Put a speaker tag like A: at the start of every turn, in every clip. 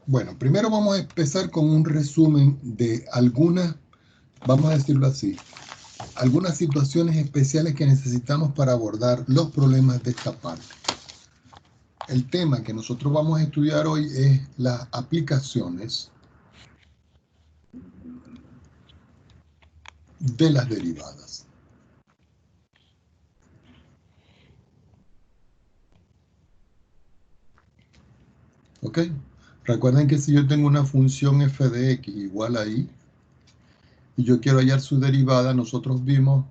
A: Bueno, primero vamos a empezar con un resumen de algunas, vamos a decirlo así, algunas situaciones especiales que necesitamos para abordar los problemas de esta parte. El tema que nosotros vamos a estudiar hoy es las aplicaciones de las derivadas. ¿Ok? Recuerden que si yo tengo una función f de x igual a y, y yo quiero hallar su derivada, nosotros vimos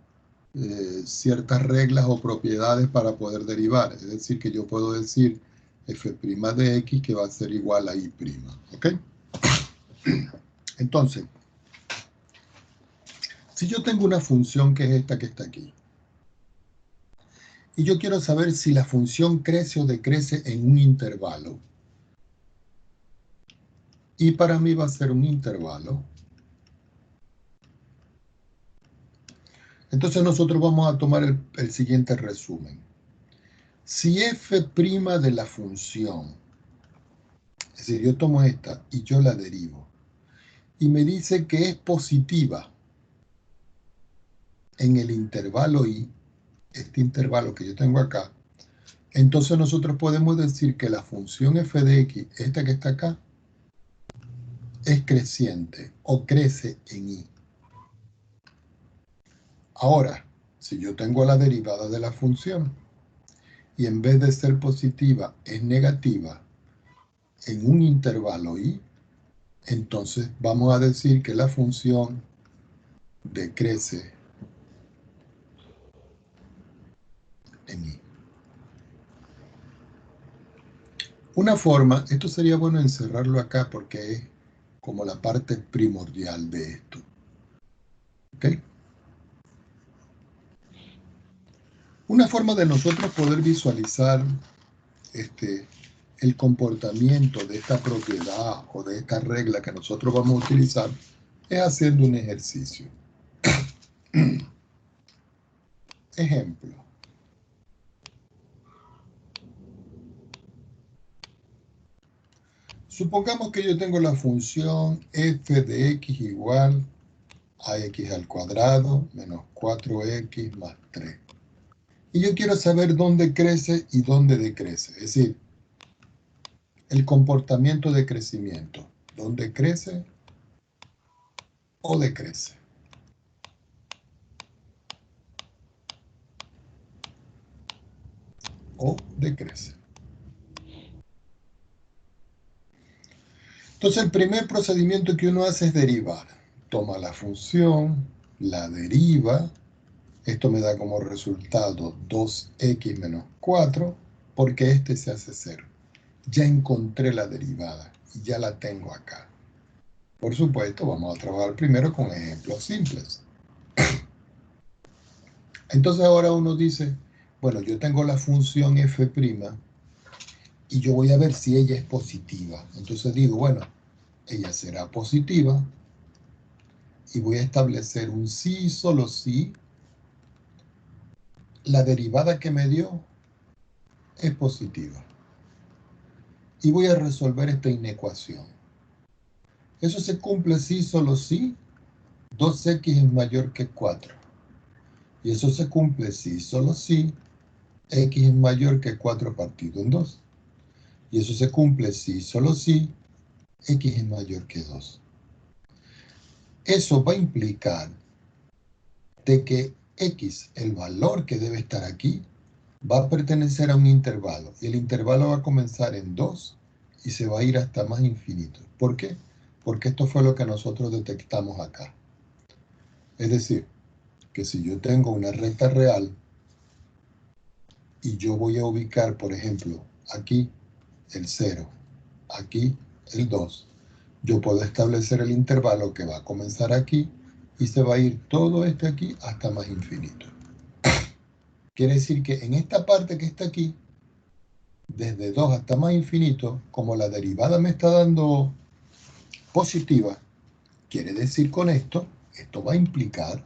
A: ciertas reglas o propiedades para poder derivar. Es decir, que yo puedo decir f' de x que va a ser igual a y'. ¿Ok? Entonces, si yo tengo una función que es esta que está aquí, y yo quiero saber si la función crece o decrece en un intervalo, y para mí va a ser un intervalo, entonces nosotros vamos a tomar el siguiente resumen. Si f' de la función, es decir, yo tomo esta y yo la derivo, y me dice que es positiva en el intervalo y, este intervalo que yo tengo acá, entonces nosotros podemos decir que la función f de x, esta que está acá, es creciente o crece en y. Ahora, si yo tengo la derivada de la función y en vez de ser positiva es negativa en un intervalo y, entonces vamos a decir que la función decrece en y. Una forma, esto sería bueno encerrarlo acá porque es como la parte primordial de esto. ¿Ok? Una forma de nosotros poder visualizar el comportamiento de esta propiedad o de esta regla que nosotros vamos a utilizar es haciendo un ejercicio. Ejemplo. Supongamos que yo tengo la función f de x igual a x al cuadrado menos 4x más 3. Y yo quiero saber dónde crece y dónde decrece. Es decir, el comportamiento de crecimiento. ¿Dónde crece o decrece? O decrece. Entonces el primer procedimiento que uno hace es derivar. Toma la función, la deriva. Esto me da como resultado 2x menos 4, porque este se hace 0. Ya encontré la derivada y ya la tengo acá. Por supuesto, vamos a trabajar primero con ejemplos simples. Entonces ahora uno dice, bueno, yo tengo la función f' y yo voy a ver si ella es positiva. Entonces digo, bueno, ella será positiva y voy a establecer un sí y solo sí. La derivada que me dio es positiva. Y voy a resolver esta inecuación. Eso se cumple sí, solo sí. 2x es mayor que 4. Y eso se cumple sí, solo sí. X es mayor que 4 partido en 2. Y eso se cumple sí, solo sí. X es mayor que 2. Eso va a implicar de que X, el valor que debe estar aquí, va a pertenecer a un intervalo. Y el intervalo va a comenzar en 2 y se va a ir hasta más infinito. ¿Por qué? Porque esto fue lo que nosotros detectamos acá. Es decir, que si yo tengo una recta real y yo voy a ubicar, por ejemplo, aquí el 0, aquí el 2, yo puedo establecer el intervalo que va a comenzar aquí y se va a ir todo este aquí hasta más infinito. Quiere decir que en esta parte que está aquí, desde 2 hasta más infinito, como la derivada me está dando positiva, quiere decir con esto va a implicar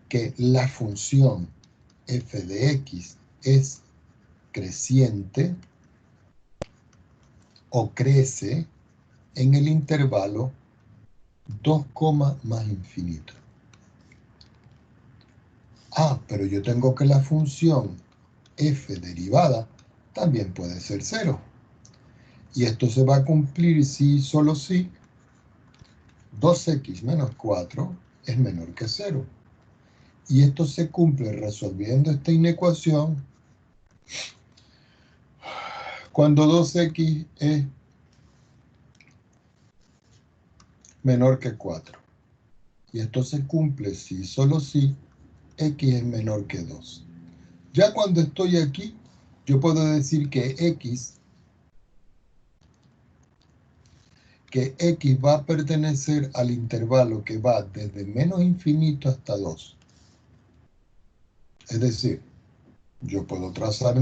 A: que la función f de x es creciente o crece en el intervalo 2, más infinito. Ah, pero yo tengo que la función f derivada también puede ser 0. Y esto se va a cumplir si y solo si 2x menos 4 es menor que 0. Y esto se cumple resolviendo esta inecuación cuando 2x es menor que 4. Y esto se cumple si y solo si x es menor que 2. Ya cuando estoy aquí, yo puedo decir que x va a pertenecer al intervalo que va desde menos infinito hasta 2. Es decir, yo puedo trazar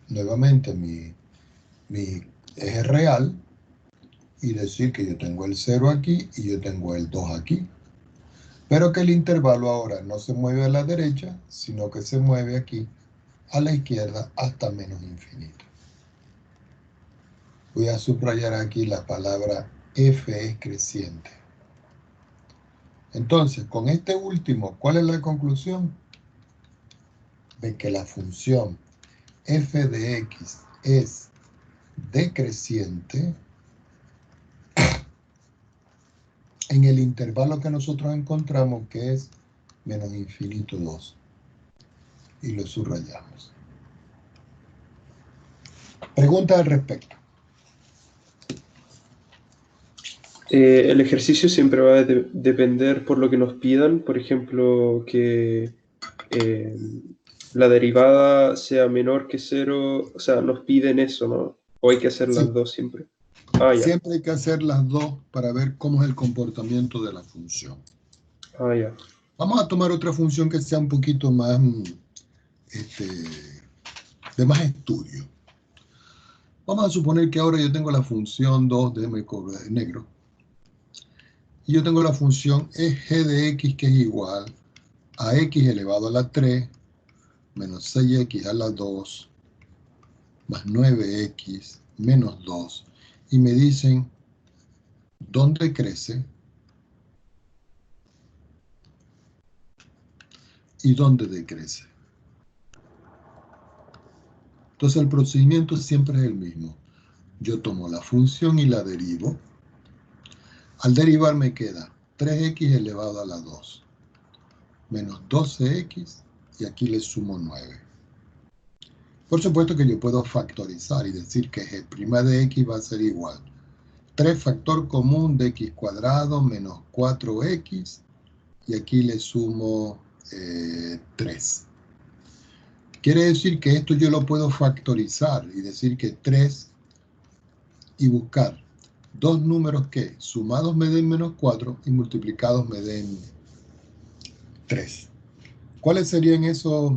A: nuevamente mi eje real y decir que yo tengo el 0 aquí y yo tengo el 2 aquí. Pero que el intervalo ahora no se mueve a la derecha, sino que se mueve aquí a la izquierda hasta menos infinito. Voy a subrayar aquí la palabra f es creciente. Entonces, con este último, ¿cuál es la conclusión? De que la función f de x es decreciente en el intervalo que nosotros encontramos, que es menos infinito 2. Y lo subrayamos. Pregunta al respecto.
B: El ejercicio siempre va a depender por lo que nos pidan. Por ejemplo, que la derivada sea menor que 0. O sea, nos piden eso, ¿no? O hay que hacer
A: Sí.
B: las dos siempre. Ah, ya.
A: Siempre hay que hacer las dos para ver cómo es el comportamiento de la función.
B: Ah, ya.
A: Vamos a tomar otra función que sea un poquito más de más estudio. Vamos a suponer que ahora yo tengo la función 2 de m negro. Y yo tengo la función g de x, que es igual a x elevado a la 3 menos 6x a la 2 más 9x menos 2. Y me dicen dónde crece y dónde decrece. Entonces el procedimiento siempre es el mismo. Yo tomo la función y la derivo. Al derivar me queda 3x elevado a la 2 menos 12x y aquí le sumo 9. Por supuesto que yo puedo factorizar y decir que g' de x va a ser igual 3 factor común de x cuadrado menos 4x y aquí le sumo 3. Quiere decir que esto yo lo puedo factorizar y decir que 3 y buscar dos números que sumados me den menos 4 y multiplicados me den 3. ¿Cuáles serían esos?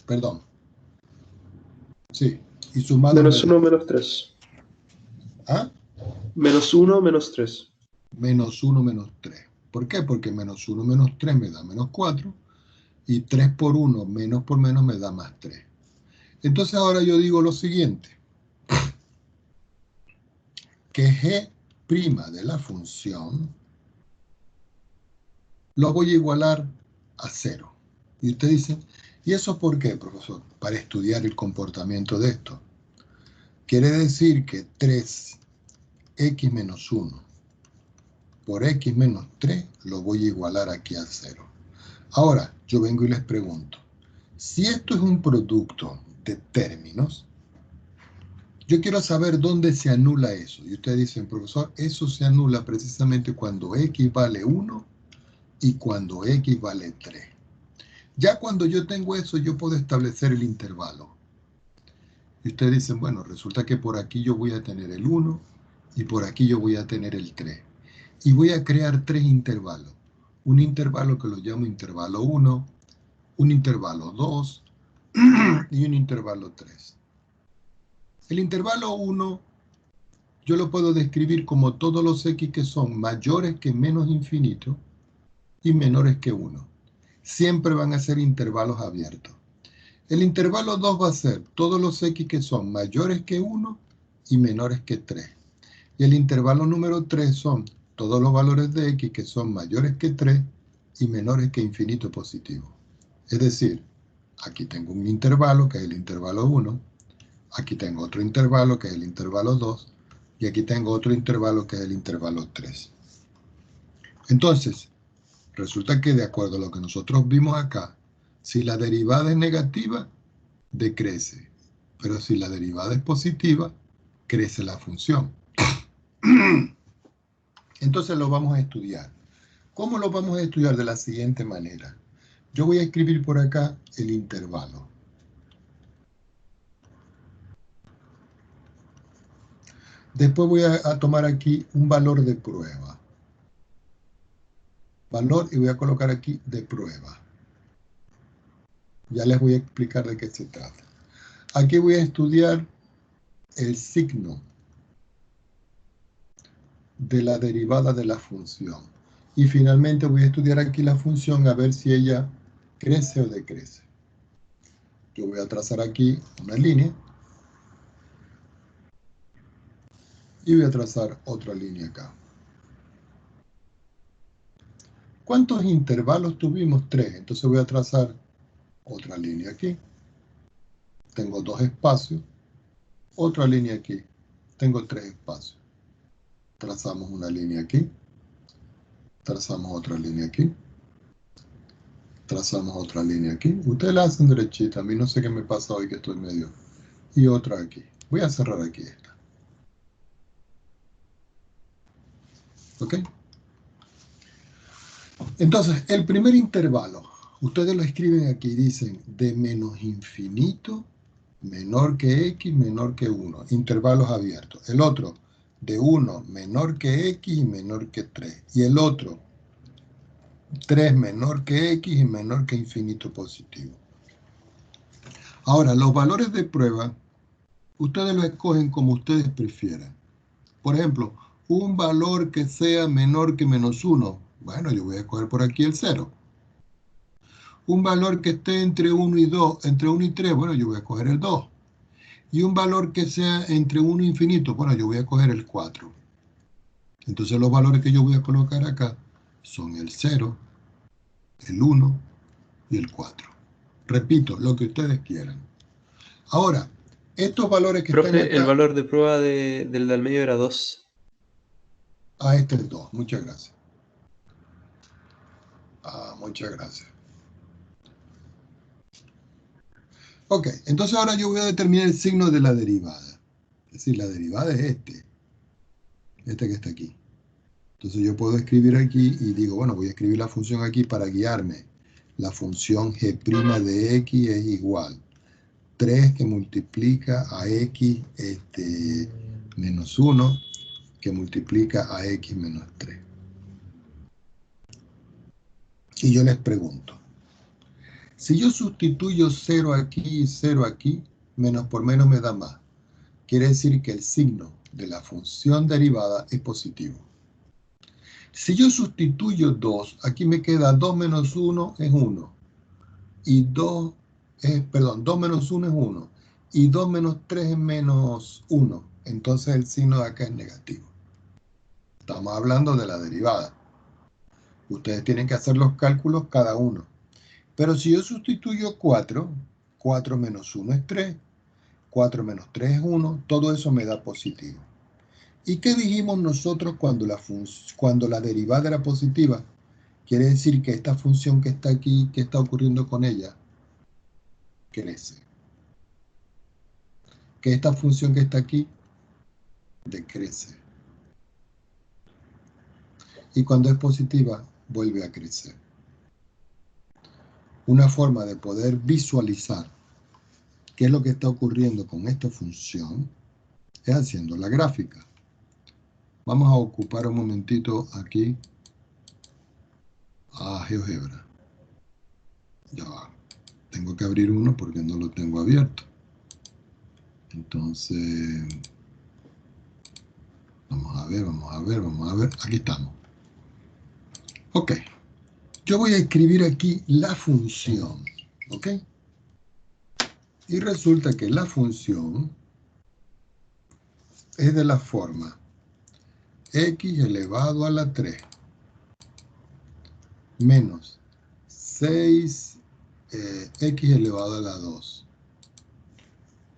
A: Perdón. Sí, y sumados
B: Menos
A: me den.
B: 1, menos 3.
A: ¿Ah?
B: Menos 1, menos 3.
A: Menos 1, menos 3. ¿Por qué? Porque menos 1, menos 3 me da menos 4 y 3 por 1 menos por menos me da más 3. Entonces ahora yo digo lo siguiente, que g' de la función lo voy a igualar a 0. Y usted dice, ¿y eso por qué, profesor? Para estudiar el comportamiento de esto. Quiere decir que 3x menos 1 por x menos 3 lo voy a igualar aquí a 0. Ahora, yo vengo y les pregunto, si esto es un producto de términos, yo quiero saber dónde se anula eso. Y ustedes dicen, profesor, eso se anula precisamente cuando x vale 1 y cuando x vale 3. Ya cuando yo tengo eso, yo puedo establecer el intervalo. Y ustedes dicen, bueno, resulta que por aquí yo voy a tener el 1 y por aquí yo voy a tener el 3. Y voy a crear 3 intervalos. Un intervalo que lo llamo intervalo 1, un intervalo 2 y un intervalo 3. El intervalo 1 yo lo puedo describir como todos los x que son mayores que menos infinito y menores que 1. Siempre van a ser intervalos abiertos. El intervalo 2 va a ser todos los x que son mayores que 1 y menores que 3. Y el intervalo número 3 son todos los valores de x que son mayores que 3 y menores que infinito positivo. Es decir, aquí tengo un intervalo que es el intervalo 1, aquí tengo otro intervalo que es el intervalo 2 y aquí tengo otro intervalo que es el intervalo 3. Entonces, resulta que de acuerdo a lo que nosotros vimos acá, si la derivada es negativa, decrece. Pero si la derivada es positiva, crece la función. Entonces lo vamos a estudiar. ¿Cómo lo vamos a estudiar? De la siguiente manera. Yo voy a escribir por acá el intervalo. Después voy a tomar aquí un valor de prueba. Valor, y voy a colocar aquí de prueba. Ya les voy a explicar de qué se trata. Aquí voy a estudiar el signo de la derivada de la función. Y finalmente voy a estudiar aquí la función a ver si ella crece o decrece. Yo voy a trazar aquí una línea y voy a trazar otra línea acá. ¿Cuántos intervalos tuvimos? 3. Entonces voy a trazar otra línea aquí. Tengo 2 espacios. Otra línea aquí. Tengo 3 espacios. Trazamos una línea aquí. Trazamos otra línea aquí. Trazamos otra línea aquí. Ustedes la hacen derechita. A mí no sé qué me pasa hoy que estoy medio. Y otra aquí. Voy a cerrar aquí esta. ¿Ok? Entonces, el primer intervalo, ustedes lo escriben aquí, dicen de menos infinito, menor que x, menor que 1, intervalos abiertos. El otro, de 1 menor que x y menor que 3. Y el otro, 3 menor que x y menor que infinito positivo. Ahora, los valores de prueba, ustedes los escogen como ustedes prefieran. Por ejemplo, un valor que sea menor que menos 1. Bueno, yo voy a escoger por aquí el 0. Un valor que esté entre 1 y 2, entre 1 y 3, bueno, yo voy a escoger el 2. Y un valor que sea entre 1 e infinito, bueno, yo voy a escoger el 4. Entonces los valores que yo voy a colocar acá son el 0, el 1 y el 4. Repito, lo que ustedes quieran. Ahora, estos valores que están
B: Profe, el
A: acá...
B: valor de prueba del del medio era 2.
A: Ah, este es 2. Muchas gracias. Muchas gracias. Ok, entonces ahora yo voy a determinar el signo de la derivada. Es decir, la derivada es este que está aquí. Entonces yo puedo escribir aquí y digo, bueno, voy a escribir la función aquí para guiarme. La función g' de x es igual 3 que multiplica a x menos 1 que multiplica a x menos 3. Y yo les pregunto, si yo sustituyo 0 aquí y 0 aquí, menos por menos me da más. Quiere decir que el signo de la función derivada es positivo. Si yo sustituyo 2, aquí me queda 2 menos 1 es 1. Y 2 menos 1 es 1. Y 2 menos 3 es menos 1. Entonces el signo de acá es negativo. Estamos hablando de la derivada. Ustedes tienen que hacer los cálculos cada uno. Pero si yo sustituyo 4, 4 menos 1 es 3, 4 menos 3 es 1, todo eso me da positivo. ¿Y qué dijimos nosotros cuando la derivada era positiva? Quiere decir que esta función que está aquí, ¿qué está ocurriendo con ella? Crece. Que esta función que está aquí decrece. Y cuando es positiva, vuelve a crecer. Una forma de poder visualizar qué es lo que está ocurriendo con esta función es haciendo la gráfica. Vamos a ocupar un momentito aquí a GeoGebra. Ya va. Tengo que abrir uno porque no lo tengo abierto. Entonces, vamos a ver. Aquí estamos. Ok. Yo voy a escribir aquí la función. ¿Ok? Y resulta que la función es de la forma. x elevado a la 3 menos 6x elevado a la 2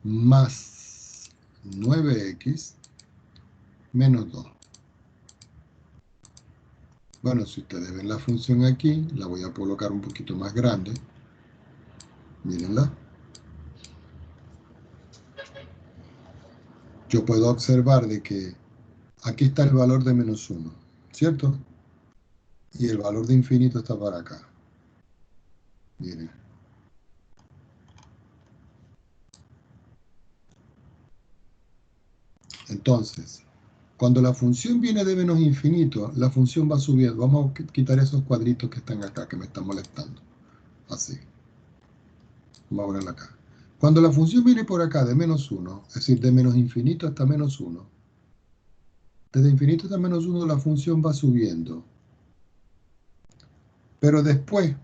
A: más 9x menos 2. Bueno, si ustedes ven la función aquí, la voy a colocar un poquito más grande. Mírenla. Yo puedo observar de que aquí está el valor de menos 1, ¿cierto? Y el valor de infinito está para acá. Miren. Entonces, cuando la función viene de menos infinito, la función va subiendo. Vamos a quitar esos cuadritos que están acá, que me están molestando. Así. Vamos a ponerla acá. Cuando la función viene por acá de menos 1, es decir, de menos infinito hasta menos 1, desde infinito hasta menos 1 la función va subiendo. Pero después,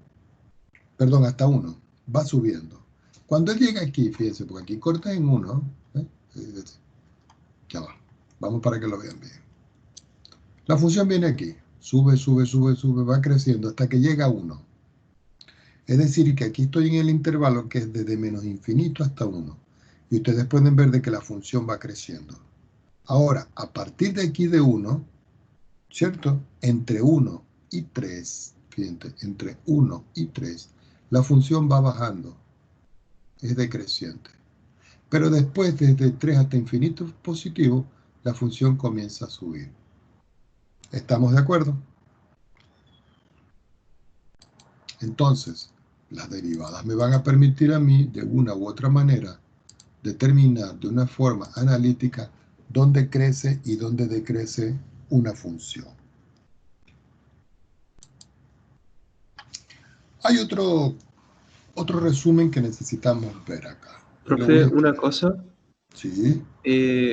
A: perdón, hasta 1, va subiendo. Cuando él llega aquí, fíjense, porque aquí corta en 1, ya va. Vamos para que lo vean bien. La función viene aquí, sube, sube, sube, sube, va creciendo hasta que llega a 1. Es decir, que aquí estoy en el intervalo que es desde menos infinito hasta 1. Y ustedes pueden ver de que la función va creciendo. Ahora, a partir de aquí de 1, ¿cierto? Entre 1 y 3, fíjense, entre 1 y 3, la función va bajando, es decreciente. Pero después, desde 3 hasta infinito positivo, la función comienza a subir. ¿Estamos de acuerdo? Entonces, las derivadas me van a permitir a mí, de una u otra manera, determinar de una forma analítica dónde crece y dónde decrece una función. Hay otro resumen que necesitamos ver acá. Lo voy
B: Profe,
A: a
B: una
A: explicar.
B: cosa.
A: Sí,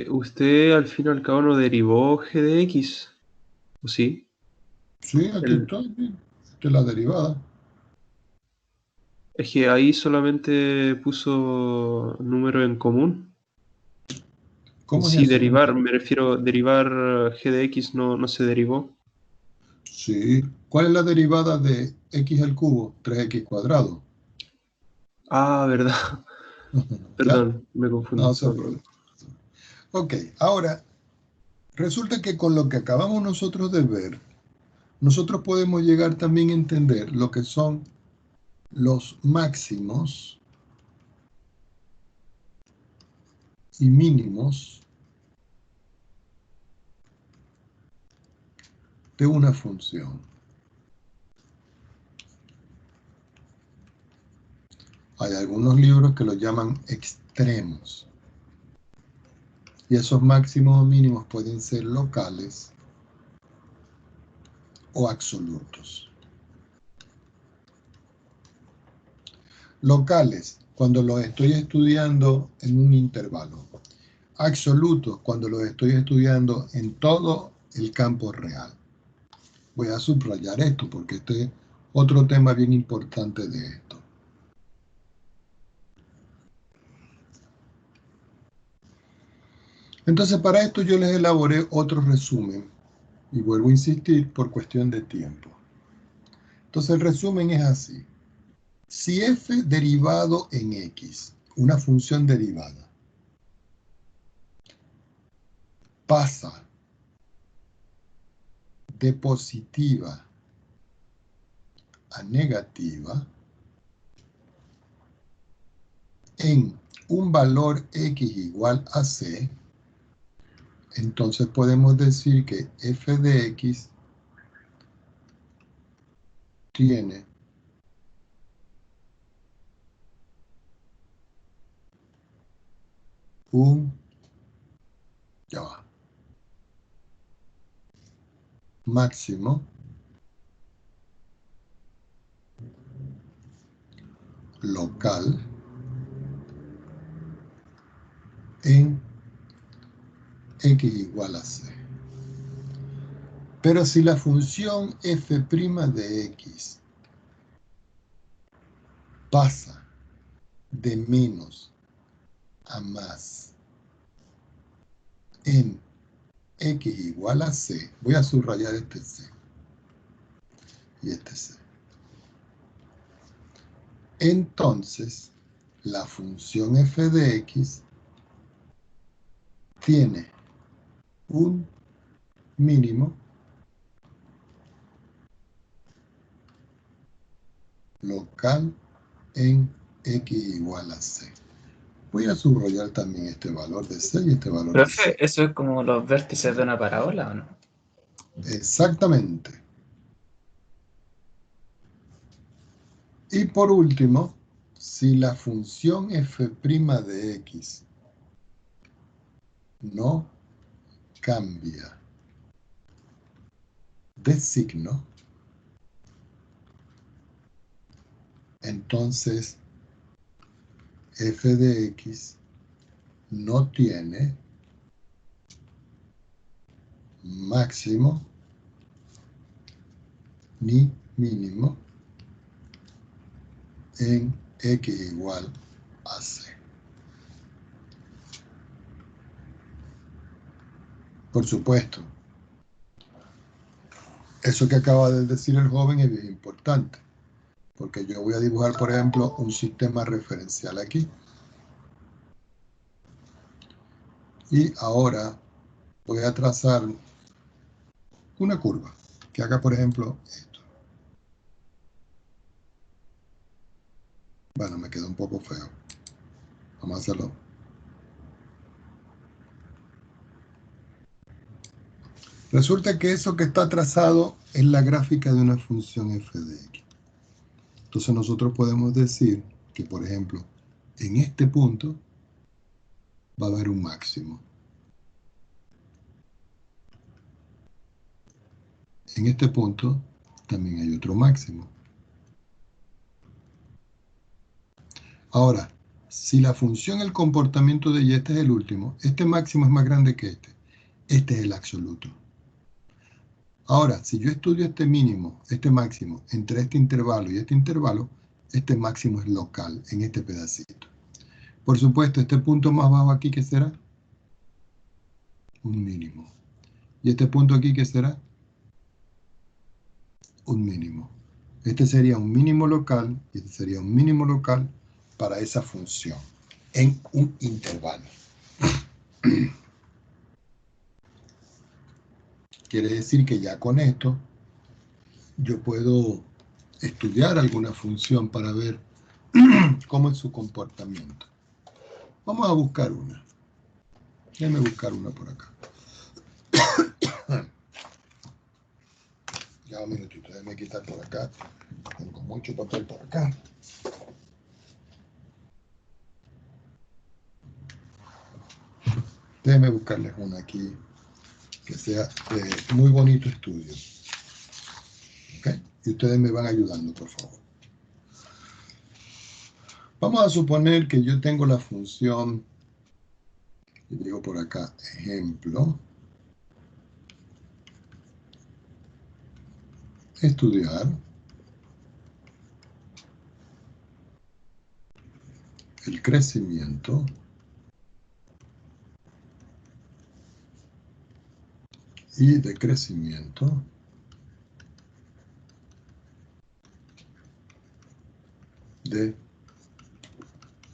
B: Usted al fin y al cabo no derivó g de x, ¿o sí?
A: sí, aquí está. Esta es la derivada.
B: Es que ahí solamente puso número en común.
A: ¿Cómo es
B: Sí,
A: eso? No
B: derivar,
A: entiendo.
B: me refiero, derivar g de x no se derivó.
A: Sí. ¿Cuál es la derivada de x al cubo? 3x cuadrado.
B: Ah, verdad.
A: ¿Ya?
B: Perdón, me confundí,
A: No se
B: sorry.
A: preocupe. Ok, ahora, resulta que con lo que acabamos nosotros de ver, nosotros podemos llegar también a entender lo que son los máximos y mínimos de una función. Hay algunos libros que lo llaman extremos. Y esos máximos o mínimos pueden ser locales o absolutos. Locales, cuando los estoy estudiando en un intervalo. Absolutos, cuando los estoy estudiando en todo el campo real. Voy a subrayar esto porque este es otro tema bien importante de esto. Entonces, para esto yo les elaboré otro resumen y vuelvo a insistir por cuestión de tiempo. Entonces, el resumen es así. Si f derivado en x, una función derivada, pasa de positiva a negativa en un valor x igual a c, entonces podemos decir que f de x tiene un, ya va, máximo local en x igual a c. Pero si la función f' de x pasa de menos a más en x igual a c, voy a subrayar este c y este c. Entonces, la función f de x tiene un mínimo local en x igual a c. Voy a subrayar también este valor de c y este valor de c.
C: Profe, ¿eso es como los vértices de una parábola o no?
A: Exactamente. Y por último, si la función f' de x no cambia de signo, entonces f de x no tiene máximo ni mínimo en x igual a c. Por supuesto, eso que acaba de decir el joven es bien importante, porque yo voy a dibujar, por ejemplo, un sistema referencial aquí. Y ahora voy a trazar una curva que haga, por ejemplo, esto. Bueno, me quedó un poco feo. Vamos a hacerlo. Resulta que eso que está trazado es la gráfica de una función f de x. Entonces nosotros podemos decir que, por ejemplo, en este punto va a haber un máximo. En este punto también hay otro máximo. Ahora, si la función, el comportamiento de y este es el último, este máximo es más grande que este es el absoluto. Ahora, si yo estudio este mínimo, este máximo, entre este intervalo y este máximo es local en este pedacito. Por supuesto, este punto más bajo aquí, ¿qué será? Un mínimo. ¿Y este punto aquí, qué será? Un mínimo. Este sería un mínimo local y este sería un mínimo local para esa función en un intervalo. Quiere decir que ya con esto yo puedo estudiar alguna función para ver cómo es su comportamiento. Vamos a buscar una. Déjenme buscar una por acá. Ya un minutito, déjenme quitar por acá. Tengo mucho papel por acá. Déjenme buscarles una aquí que sea de muy bonito estudio. ¿Okay? Y ustedes me van ayudando, por favor. Vamos a suponer que yo tengo la función, y digo por acá, ejemplo, estudiar el crecimiento y decrecimiento de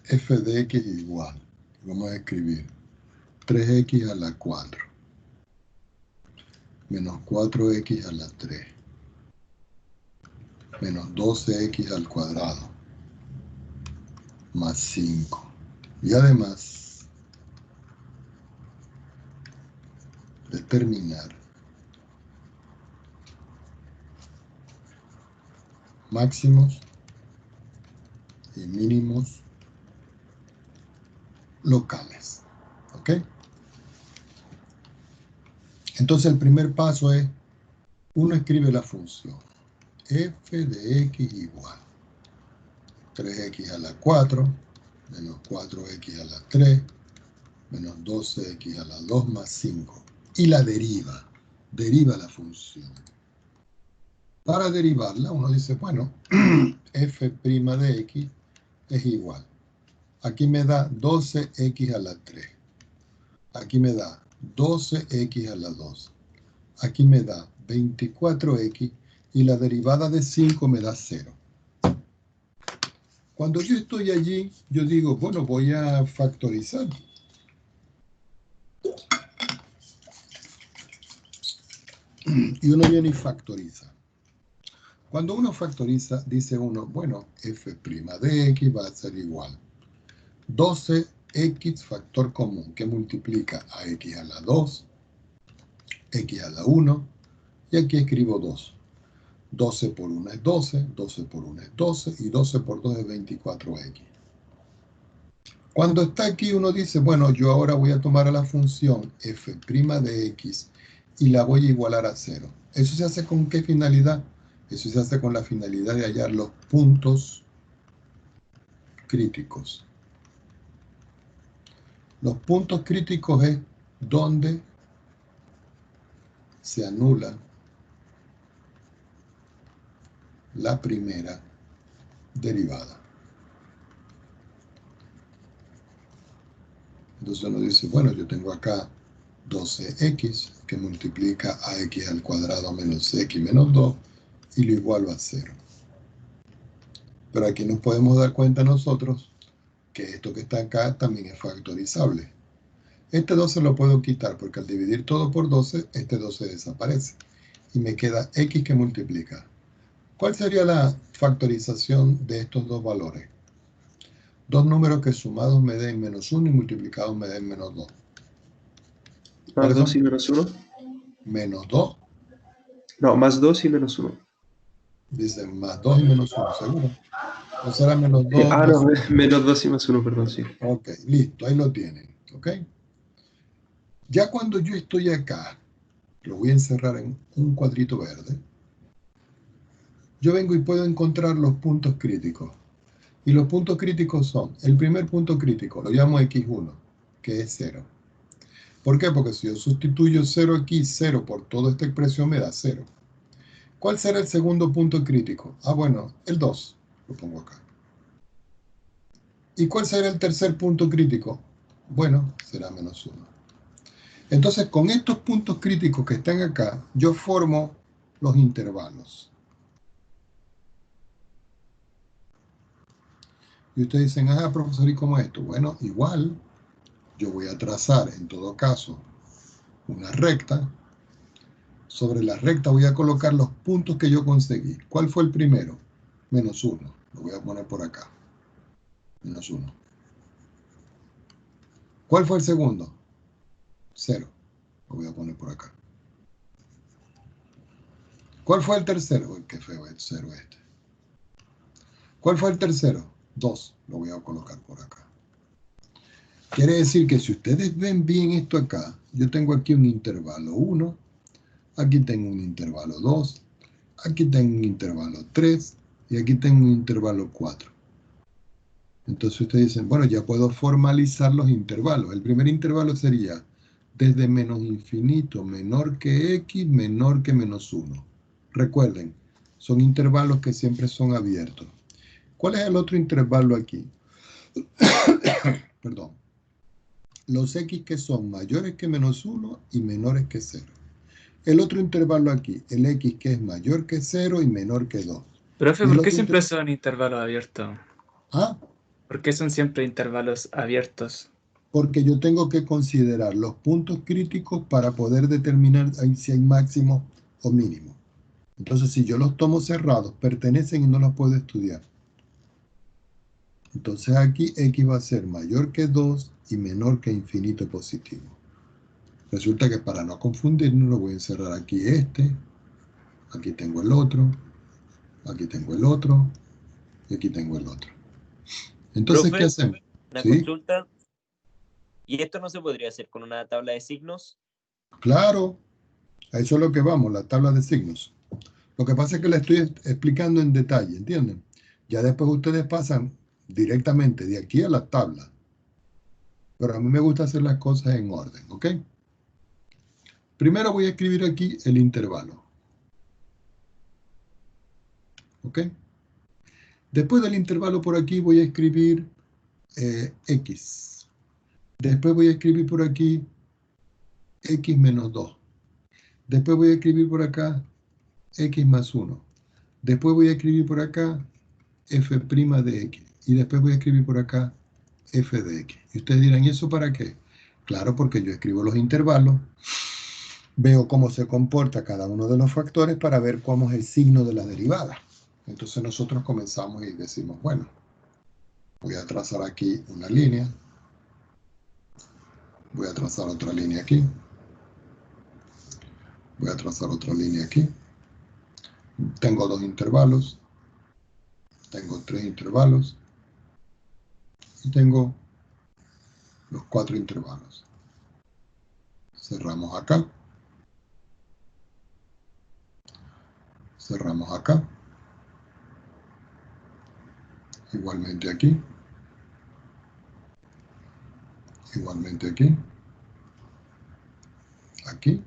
A: f de x igual, vamos a escribir 3x a la 4 menos 4x a la 3 menos 12x al cuadrado más 5. Y además, determinar máximos y mínimos locales. ¿Ok? Entonces el primer paso es, uno escribe la función f de x igual 3x a la 4 menos 4x a la 3 menos 12x a la 2 más 5. Y la deriva la función. Para derivarla uno dice, bueno, f' de x es igual. Aquí me da 12x a la 3. Aquí me da 12x a la 2. Aquí me da 24x y la derivada de 5 me da 0. Cuando yo estoy allí, yo digo, bueno, voy a factorizar. Y uno viene y factoriza. Cuando uno factoriza, dice uno, bueno, f' de x va a ser igual 12x factor común, que multiplica a x a la 2, x a la 1, y aquí escribo 2. 12 por 1 es 12, 12 por 1 es 12, y 12 por 2 es 24x. Cuando está aquí uno dice, bueno, yo ahora voy a tomar a la función f' de x y la voy a igualar a 0. ¿Eso se hace con qué finalidad? Eso se hace con la finalidad de hallar los puntos críticos. Los puntos críticos es donde se anula la primera derivada. Entonces uno dice, bueno, yo tengo acá 12x que multiplica a x al cuadrado menos x menos 2 y lo igualo a 0. Pero aquí nos podemos dar cuenta nosotros que esto que está acá también es factorizable. Este 12 lo puedo quitar porque al dividir todo por 12, este 12 desaparece. Y me queda x que multiplica. ¿Cuál sería la factorización de estos dos valores? Dos números que sumados me den menos 1 y multiplicados me den menos 2.
B: Más 2 y menos 1.
A: Menos 2.
B: No, más 2 y menos 1.
A: Dice más 2 y menos 1, ¿seguro? ¿O será menos 2?
B: No, menos 2 y más 1, perdón, sí.
A: Ok, listo, ahí lo tienen. ¿Ok? Ya cuando yo estoy acá, lo voy a encerrar en un cuadrito verde, yo vengo y puedo encontrar los puntos críticos. Y los puntos críticos son, el primer punto crítico, lo llamo x1, que es 0. ¿Por qué? Porque si yo sustituyo 0 aquí, 0 por toda esta expresión me da 0. ¿Cuál será el segundo punto crítico? Ah, bueno, el 2, lo pongo acá. ¿Y cuál será el tercer punto crítico? Bueno, será menos 1. Entonces, con estos puntos críticos que están acá, yo formo los intervalos. Y ustedes dicen, ah, profesor, ¿y cómo es esto? Bueno, igual, yo voy a trazar, en todo caso, una recta. Sobre la recta voy a colocar los puntos que yo conseguí. ¿Cuál fue el primero? Menos 1. Lo voy a poner por acá. Menos 1. ¿Cuál fue el segundo? 0. Lo voy a poner por acá. ¿Cuál fue el tercero? Uy, qué feo es 0 este. ¿Cuál fue el tercero? 2. Lo voy a colocar por acá. Quiere decir que si ustedes ven bien esto acá, yo tengo aquí un intervalo 1, aquí tengo un intervalo 2, aquí tengo un intervalo 3 y aquí tengo un intervalo 4. Entonces ustedes dicen, bueno, ya puedo formalizar los intervalos. El primer intervalo sería desde menos infinito menor que x menor que menos 1. Recuerden, son intervalos que siempre son abiertos. ¿Cuál es el otro intervalo aquí? Perdón. Los x que son mayores que menos 1 y menores que 0. El otro intervalo aquí, el x que es mayor que 0 y menor que 2.
C: Profe,
A: Y el
C: ¿por qué
A: otro
C: siempre son intervalos abiertos?
A: Ah,
C: ¿Por qué son siempre intervalos abiertos?
A: porque yo tengo que considerar los puntos críticos para poder determinar si hay máximo o mínimo. Entonces, si yo los tomo cerrados, pertenecen y no los puedo estudiar. Entonces aquí x va a ser mayor que 2 y menor que infinito positivo. Resulta que para no confundirnos, lo voy a encerrar aquí este, aquí tengo el otro, aquí tengo el otro, y aquí tengo el otro. Entonces, ¿qué
D: Profe,
A: hacemos?
D: una
A: ¿Sí?
D: consulta. ¿Y esto no se podría hacer con una tabla de signos?
A: Claro, a eso es lo que vamos, la tabla de signos. Lo que pasa es que le estoy explicando en detalle, ¿entienden? Ya después ustedes pasan directamente de aquí a la tabla. Pero a mí me gusta hacer las cosas en orden, ¿ok? Primero voy a escribir aquí el intervalo. ¿Ok? Después del intervalo por aquí voy a escribir X. Después voy a escribir por aquí x menos 2. Después voy a escribir por acá x más 1. Después voy a escribir por acá f' de x. Y después voy a escribir por acá f de x. Y ustedes dirán, ¿y eso para qué? Claro, porque yo escribo los intervalos, veo cómo se comporta cada uno de los factores para ver cómo es el signo de la derivada. Entonces nosotros comenzamos y decimos, bueno, voy a trazar aquí una línea. Voy a trazar otra línea aquí. Voy a trazar otra línea aquí. Tengo 2 intervalos. Tengo 3 intervalos. Y tengo los 4 intervalos. Cerramos acá. Cerramos acá. Igualmente aquí. Igualmente aquí. Aquí.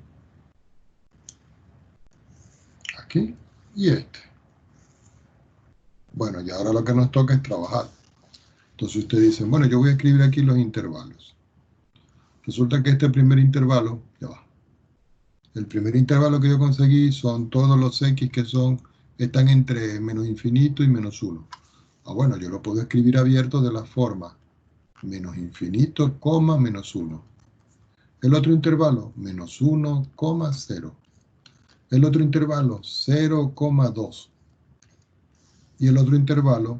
A: Aquí. Y este. Bueno, y ahora lo que nos toca es trabajar. Entonces ustedes dicen, bueno, yo voy a escribir aquí los intervalos. Resulta que este primer intervalo, ya va. El primer intervalo que yo conseguí son todos los x que están entre menos infinito y menos 1. Ah, bueno, yo lo puedo escribir abierto de la forma menos infinito, coma, menos 1. El otro intervalo, menos 1, 0. El otro intervalo, 0,2. Y el otro intervalo,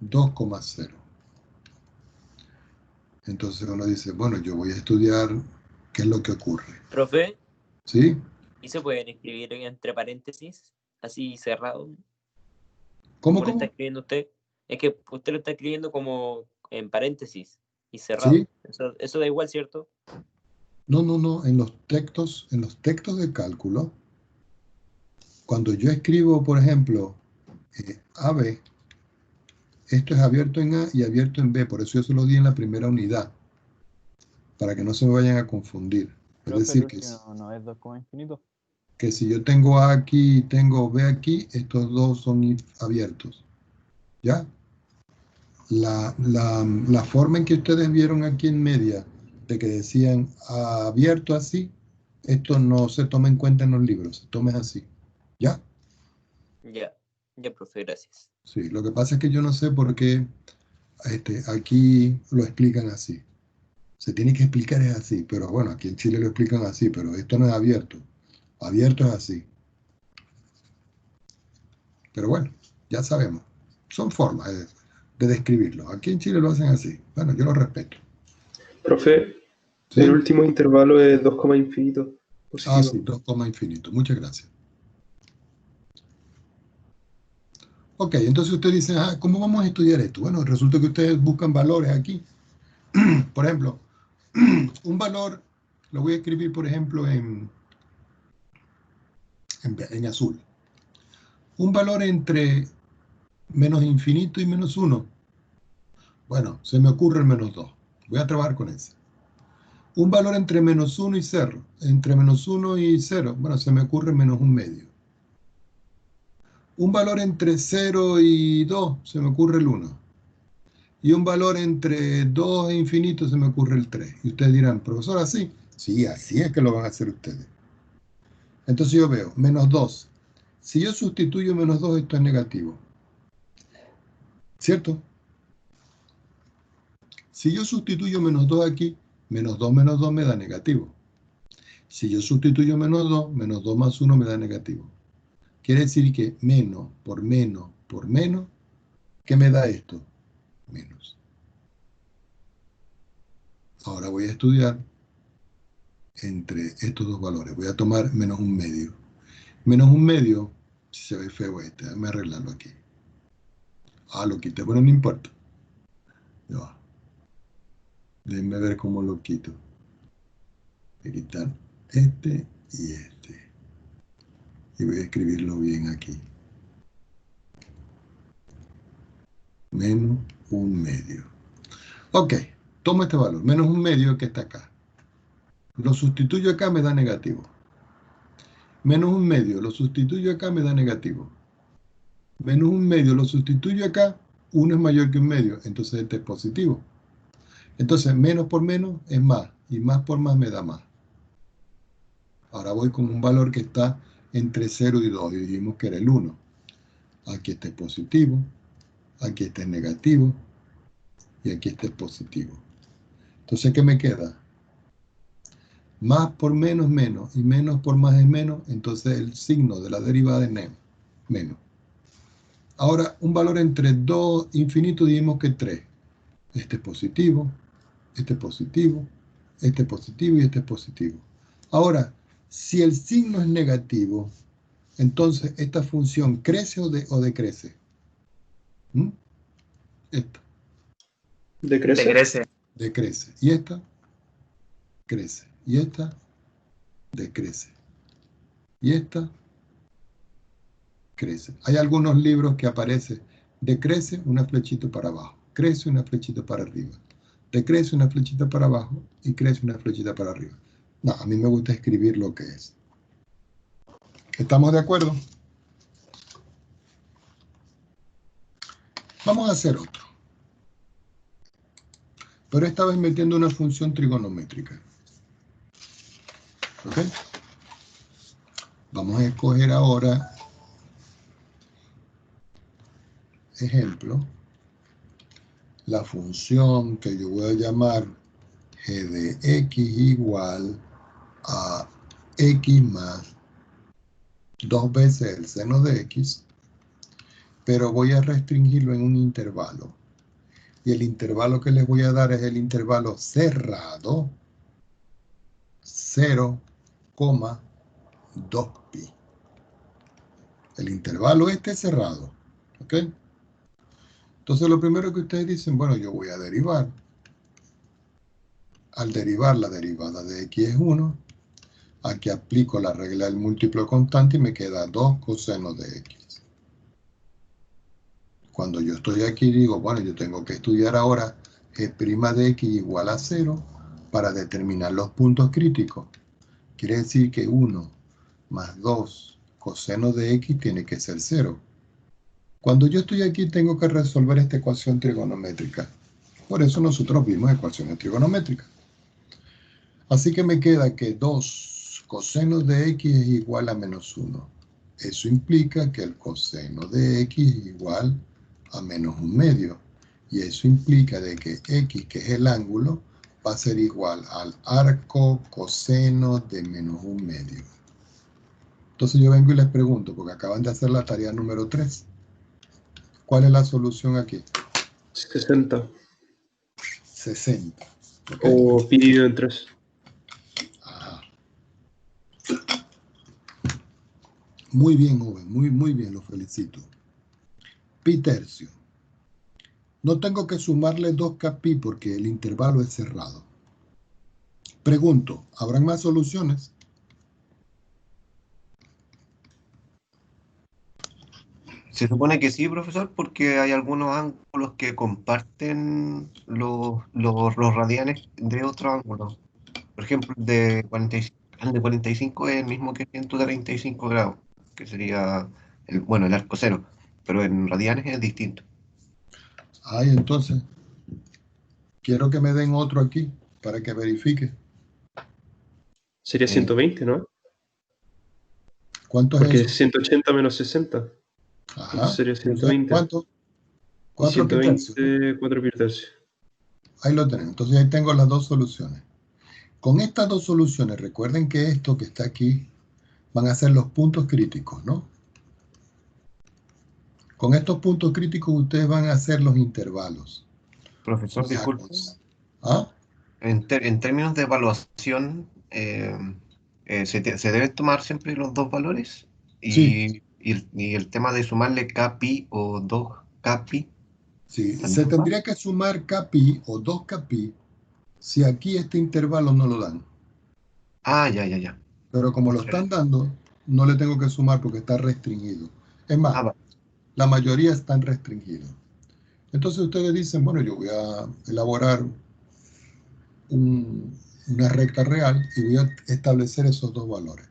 A: 2,0. Entonces uno dice, bueno, yo voy a estudiar qué es lo que ocurre.
D: Profe,
A: ¿Sí?
D: ¿y se pueden escribir entre paréntesis? Así cerrado.
A: ¿Cómo,
D: ¿Cómo lo está
A: cómo?
D: escribiendo usted? Es que usted lo está escribiendo como en paréntesis y cerrado.
A: ¿Sí?
D: Eso da igual, ¿cierto?
A: No, no, no. En los textos de cálculo, cuando yo escribo, por ejemplo, AB, esto es abierto en A y abierto en B, por eso yo se lo di en la primera unidad, para que no se me vayan a confundir. Es
E: Profe,
A: decir,
E: el último no es 2, infinito.
A: que si yo tengo A aquí y tengo B aquí, estos dos son abiertos. ¿Ya? La forma en que ustedes vieron aquí en media, de que decían abierto así, esto no se toma en cuenta en los libros, se toma así. ¿Ya?
D: Ya, profe, gracias.
A: Sí, lo que pasa es que yo no sé por qué aquí lo explican así. Se tiene que explicar es así, pero bueno, aquí en Chile lo explican así, pero esto no es abierto. Abierto es así. Pero bueno, ya sabemos. Son formas de describirlo. Aquí en Chile lo hacen así. Bueno, yo lo respeto.
B: Profe,
A: ¿Sí?
B: el último intervalo es 2, infinito. Positivo.
A: Ah, sí, 2, infinito. Muchas gracias. Ok, entonces usted dice, ¿cómo vamos a estudiar esto? Bueno, resulta que ustedes buscan valores aquí. Por ejemplo, un valor, lo voy a escribir, por ejemplo, en azul. Un valor entre menos infinito y menos 1. Bueno, se me ocurre el menos 2. Voy a trabajar con ese. Un valor entre menos 1 y 0. Entre menos 1 y 0. Bueno, se me ocurre menos 1/2. Un valor entre 0 y 2. Se me ocurre el 1. Y un valor entre 2 e infinito se me ocurre el 3. Y ustedes dirán, profesor, ¿así? Sí, así es que lo van a hacer ustedes. Entonces yo veo, menos 2. Si yo sustituyo menos 2, esto es negativo. ¿Cierto? Si yo sustituyo menos 2 aquí, menos 2 me da negativo. Si yo sustituyo menos 2 más 1 me da negativo. Quiere decir que menos por menos por menos, ¿qué me da esto? Menos. Ahora voy a estudiar entre estos dos valores. Voy a tomar menos 1/2. Menos 1/2, si se ve feo déjame arreglarlo aquí. Lo quité, bueno, no importa. Ya. Déjenme ver cómo lo quito. Voy a quitar este y este. Y voy a escribirlo bien aquí. Menos 1/2. Ok, tomo este valor, menos 1/2 que está acá. Lo sustituyo acá, me da negativo. Menos 1/2, lo sustituyo acá, me da negativo. Menos 1/2, lo sustituyo acá, 1 es mayor que 1/2, entonces este es positivo. Entonces, menos por menos es más, y más por más me da más. Ahora voy con un valor que está entre 0 y 2, y dijimos que era el 1. Aquí este es positivo, aquí este es negativo, y aquí este es positivo. Entonces, ¿qué me queda? Más por menos, menos, y menos por más es menos, entonces el signo de la derivada es menos. Ahora, un valor entre 2 infinitos, dijimos que 3. Este es positivo, este es positivo, este es positivo y este es positivo. Ahora, si el signo es negativo, entonces esta función crece o decrece. ¿Mm? Esta
B: ¿Decrece?
C: Decrece.
A: decrece. Y esta crece. Y esta decrece. Y esta crece. Hay algunos libros que aparece, decrece una flechita para abajo, crece una flechita para arriba, decrece una flechita para abajo y crece una flechita para arriba. No, a mí me gusta escribir lo que es. ¿Estamos de acuerdo? Vamos a hacer otro. Pero esta vez metiendo una función trigonométrica. ¿Ok? Vamos a escoger ahora, ejemplo, la función que yo voy a llamar g de x igual a x más 2 veces el seno de x, pero voy a restringirlo en un intervalo. Y el intervalo que les voy a dar es el intervalo cerrado 0,2pi. El intervalo este es cerrado. ¿Ok? Entonces lo primero que ustedes dicen, bueno, yo voy a derivar. Al derivar, la derivada de x es 1. Aquí aplico la regla del múltiplo constante y me queda 2 cosenos de x. Cuando yo estoy aquí digo, bueno, yo tengo que estudiar ahora g' de x igual a 0 para determinar los puntos críticos. Quiere decir que 1 más 2 coseno de x tiene que ser 0. Cuando yo estoy aquí tengo que resolver esta ecuación trigonométrica. Por eso nosotros vimos ecuaciones trigonométricas. Así que me queda que 2 coseno de x es igual a menos 1. Eso implica que el coseno de x es igual a menos 1/2. Y eso implica de que x, que es el ángulo, va a ser igual al arco coseno de menos 1/2. Entonces yo vengo y les pregunto, porque acaban de hacer la tarea número 3. ¿Cuál es la solución aquí?
B: 60.
A: 60. ¿Ok?
B: O pi dividido en 3.
A: Ajá. Muy bien, joven. Muy bien, lo felicito. Pi tercio. No tengo que sumarle 2k pi porque el intervalo es cerrado. Pregunto, ¿habrán más soluciones?
F: Se supone que sí, profesor, porque hay algunos ángulos que comparten los radianes de otros ángulos. Por ejemplo, el de 45 es el mismo que 135 grados, que sería el arco cero, pero en radianes es distinto.
A: Ay, entonces, quiero que me den otro aquí para que verifique.
B: Sería 120, ¿no?
A: ¿Cuánto
B: Porque
A: es
B: es
A: eso?
B: 180 menos 60.
A: Ajá.
B: Entonces sería
A: Entonces,
B: 120.
A: ¿cuánto?
B: Y
A: 4 pi tercio, ¿no?
B: 120, 4 pi tercio.
A: Ahí lo tenemos. Entonces ahí tengo las dos soluciones. Con estas dos soluciones, recuerden que esto que está aquí van a ser los puntos críticos, ¿no? Con estos puntos críticos ustedes van a hacer los intervalos.
F: Profesor,
A: O sea,
F: disculpe.
A: ¿ah?
F: En términos de evaluación, se deben tomar siempre los dos valores
A: Sí,
F: y el tema de sumarle Kpi o 2 Kpi
A: sí. Se
F: también va.
A: tendría que sumar kpi o 2 kpi si aquí este intervalo no lo dan.
F: Ah, ya.
A: Pero como lo están dando, no le tengo que sumar porque está restringido. Es más,
F: Ah, va.
A: la mayoría están restringidos. Entonces ustedes dicen, bueno, yo voy a elaborar una recta real y voy a establecer esos dos valores.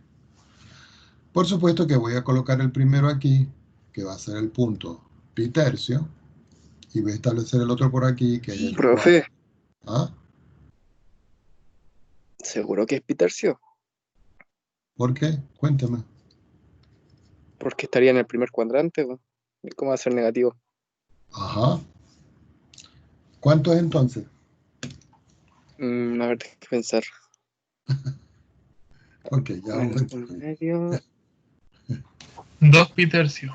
A: Por supuesto que voy a colocar el primero aquí, que va a ser el punto pi tercio, y voy a establecer el otro por aquí, que es el
G: Profe,
A: ¿Ah?
G: Seguro que es pi tercio,
A: ¿Por qué? Cuéntame.
G: porque estaría en el primer cuadrante, po. ¿Cómo va a ser negativo?
A: Ajá. ¿Cuánto es entonces?
G: A ver, tengo que pensar.
A: Ok, ya vamos a ver.
G: En medio.
H: 2 pi tercio.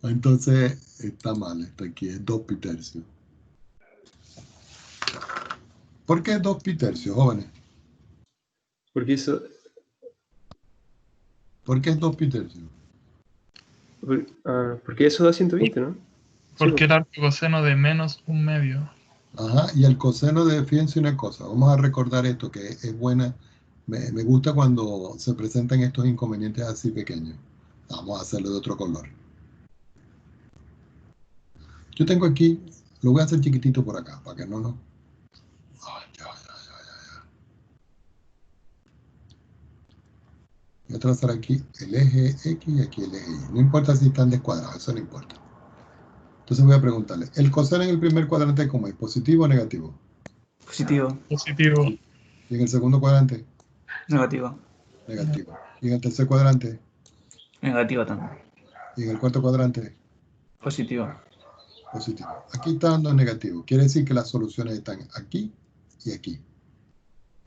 A: Entonces está mal, está aquí, es 2 pi tercio. ¿Por qué 2 pi tercio, jóvenes?
B: Porque eso,
A: ¿Por qué es 2 pi tercio?
B: porque eso da 120, ¿no? Sí,
H: Porque el arco coseno de menos un medio.
A: Ajá, y el coseno de, fíjense una cosa, vamos a recordar esto que es buena, me gusta cuando se presentan estos inconvenientes así pequeños. Vamos a hacerlo de otro color. Yo tengo aquí, lo voy a hacer chiquitito por acá, para que no nos... Ay, ya. Voy a trazar aquí el eje X y aquí el eje Y. No importa si están descuadrados, eso no importa. Entonces voy a preguntarle, ¿el coseno en el primer cuadrante cómo es? ¿Positivo o negativo?
C: Positivo.
H: Positivo.
A: Y en el segundo cuadrante,
C: Negativo.
A: negativo. Y en el tercer cuadrante,
C: Negativo también.
A: y en el cuarto cuadrante,
C: Positivo.
A: positivo. Aquí está dando negativo. Quiere decir que las soluciones están aquí y aquí.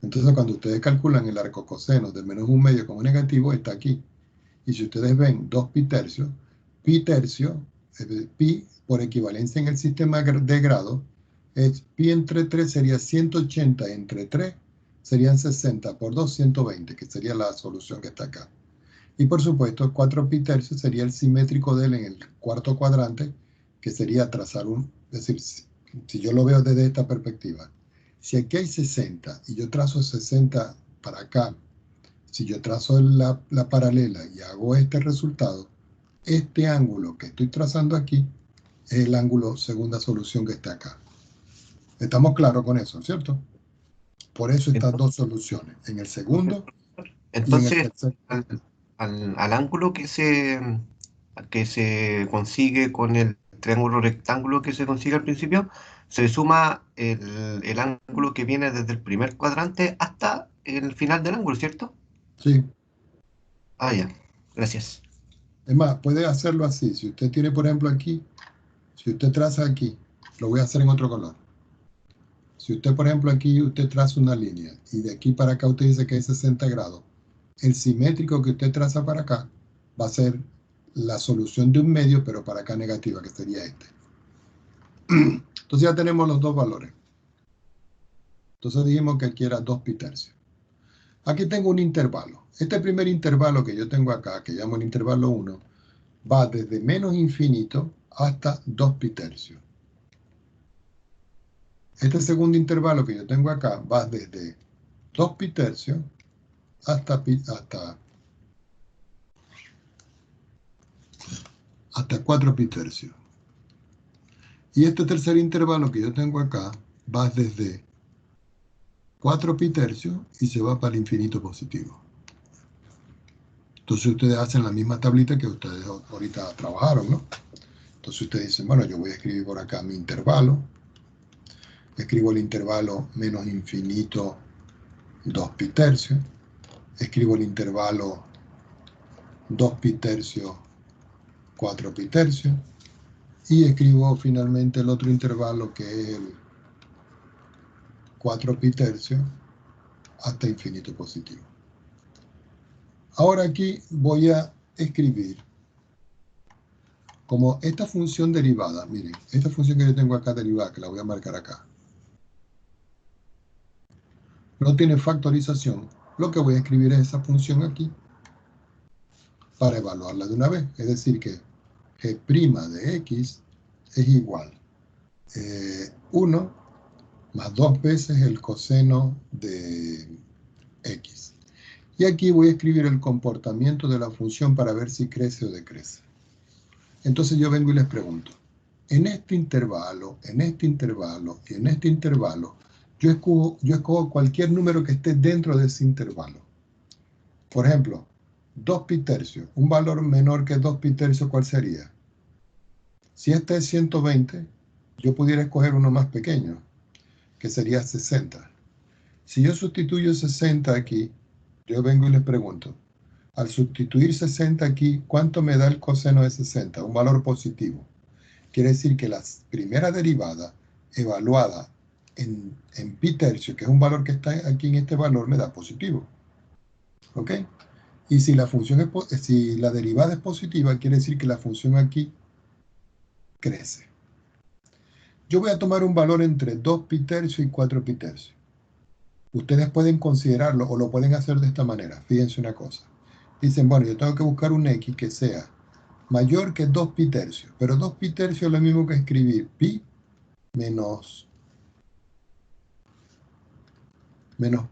A: Entonces cuando ustedes calculan el arco coseno de menos un medio como negativo, está aquí. Y si ustedes ven 2 pi tercio, pi por equivalencia en el sistema de grado, es pi entre 3 sería 180 entre 3, serían 60 por 2, 120, que sería la solución que está acá. Y por supuesto, 4 pi tercio sería el simétrico de él en el cuarto cuadrante, que sería trazar es decir, si yo lo veo desde esta perspectiva, si aquí hay 60 y yo trazo 60 para acá, si yo trazo la paralela y hago este resultado, este ángulo que estoy trazando aquí es el ángulo segunda solución que está acá. Estamos claros con eso, ¿cierto? Por eso estas dos soluciones, en el segundo y en el
F: Entonces,
A: tercer.
F: al ángulo que se consigue con el triángulo rectángulo que se consigue al principio, se le suma el ángulo que viene desde el primer cuadrante hasta el final del ángulo, ¿cierto?
A: Sí.
F: Ah, ya. Gracias.
A: Es más, puede hacerlo así. Si usted tiene, por ejemplo, aquí, si usted traza aquí, lo voy a hacer en otro color. Si usted, por ejemplo, aquí, usted traza una línea y de aquí para acá usted dice que es 60 grados, el simétrico que usted traza para acá va a ser la solución de un medio, pero para acá negativa, que sería este. Entonces ya tenemos los dos valores. Entonces dijimos que aquí era 2 pi tercio. Aquí tengo un intervalo. Este primer intervalo que yo tengo acá, que llamo el intervalo 1, va desde menos infinito hasta 2 pi tercio. Este segundo intervalo que yo tengo acá va desde 2 pi tercio hasta 4 pi tercio. Y este tercer intervalo que yo tengo acá va desde 4 pi tercio y se va para el infinito positivo. Entonces ustedes hacen la misma tablita que ustedes ahorita trabajaron, ¿no? Entonces ustedes dicen, bueno, yo voy a escribir por acá mi intervalo. Escribo el intervalo menos infinito 2 pi tercio. Escribo el intervalo 2 pi tercio 4 pi tercio. Y escribo finalmente el otro intervalo que es el 4 pi tercio hasta infinito positivo. Ahora aquí voy a escribir como esta función derivada. Miren, esta función que yo tengo acá derivada, que la voy a marcar acá, no tiene factorización. Lo que voy a escribir es esa función aquí para evaluarla de una vez. Es decir que g' de x es igual 1 más 2 veces el coseno de x. Y aquí voy a escribir el comportamiento de la función para ver si crece o decrece. Entonces yo vengo y les pregunto, en este intervalo, en este intervalo y en este intervalo, yo escojo cualquier número que esté dentro de ese intervalo. Por ejemplo, 2 pi tercio, un valor menor que 2 pi tercio, ¿cuál sería? Si este es 120, yo pudiera escoger uno más pequeño, que sería 60. Si yo sustituyo 60 aquí, yo vengo y les pregunto, al sustituir 60 aquí, ¿cuánto me da el coseno de 60? Un valor positivo. Quiere decir que la primera derivada evaluada en pi tercio, que es un valor que está aquí en este valor, me da positivo. ¿Ok? Y si la función si la derivada es positiva, quiere decir que la función aquí crece. Yo voy a tomar un valor entre 2 pi tercio y 4 pi tercio. Ustedes pueden considerarlo o lo pueden hacer de esta manera. Fíjense una cosa. Dicen, bueno, yo tengo que buscar un x que sea mayor que 2 pi tercio. Pero 2 pi tercio es lo mismo que escribir pi menos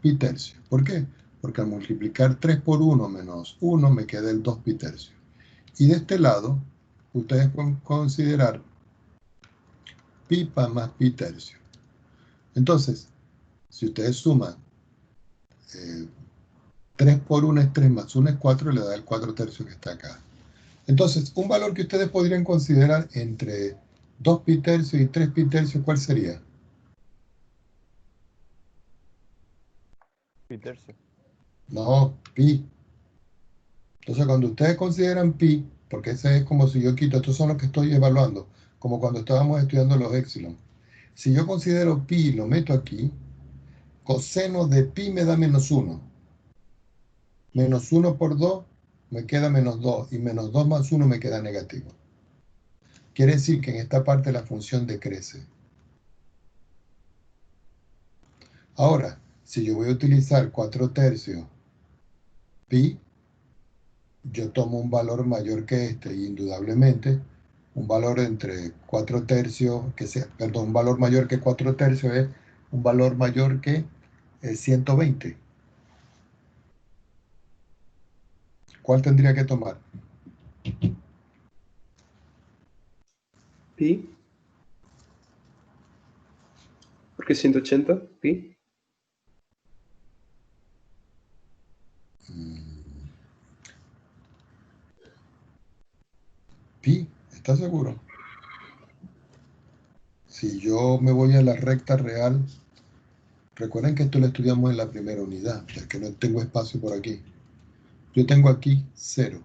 A: pi tercio. ¿Por qué? Porque al multiplicar 3 por 1 menos 1 me queda el 2 pi tercio. Y de este lado, ustedes pueden considerar pi más pi tercio. Entonces, si ustedes suman 3 por 1 es 3 más 1 es 4 y le da el 4 tercio que está acá. Entonces, un valor que ustedes podrían considerar entre 2 pi tercio y 3 pi tercio, ¿cuál sería?
E: Pi tercio.
A: No, pi. Entonces, cuando ustedes consideran pi, porque ese es como si yo quito, estos son los que estoy evaluando, como cuando estábamos estudiando los épsilon. Si yo considero pi y lo meto aquí, coseno de pi me da menos 1. Menos 1 por 2 me queda menos 2, y menos 2 más 1 me queda negativo. Quiere decir que en esta parte la función decrece. Ahora, si yo voy a utilizar 4 tercios pi, yo tomo un valor mayor que este, y indudablemente un valor entre 4 tercios, un valor mayor que 4 tercios es un valor mayor que 120. ¿Cuál tendría que tomar?
B: Pi. ¿Por qué 180? Pi.
A: Pi, ¿estás seguro? Si yo me voy a la recta real, recuerden que esto lo estudiamos en la primera unidad, ya que no tengo espacio por aquí. Yo tengo aquí 0,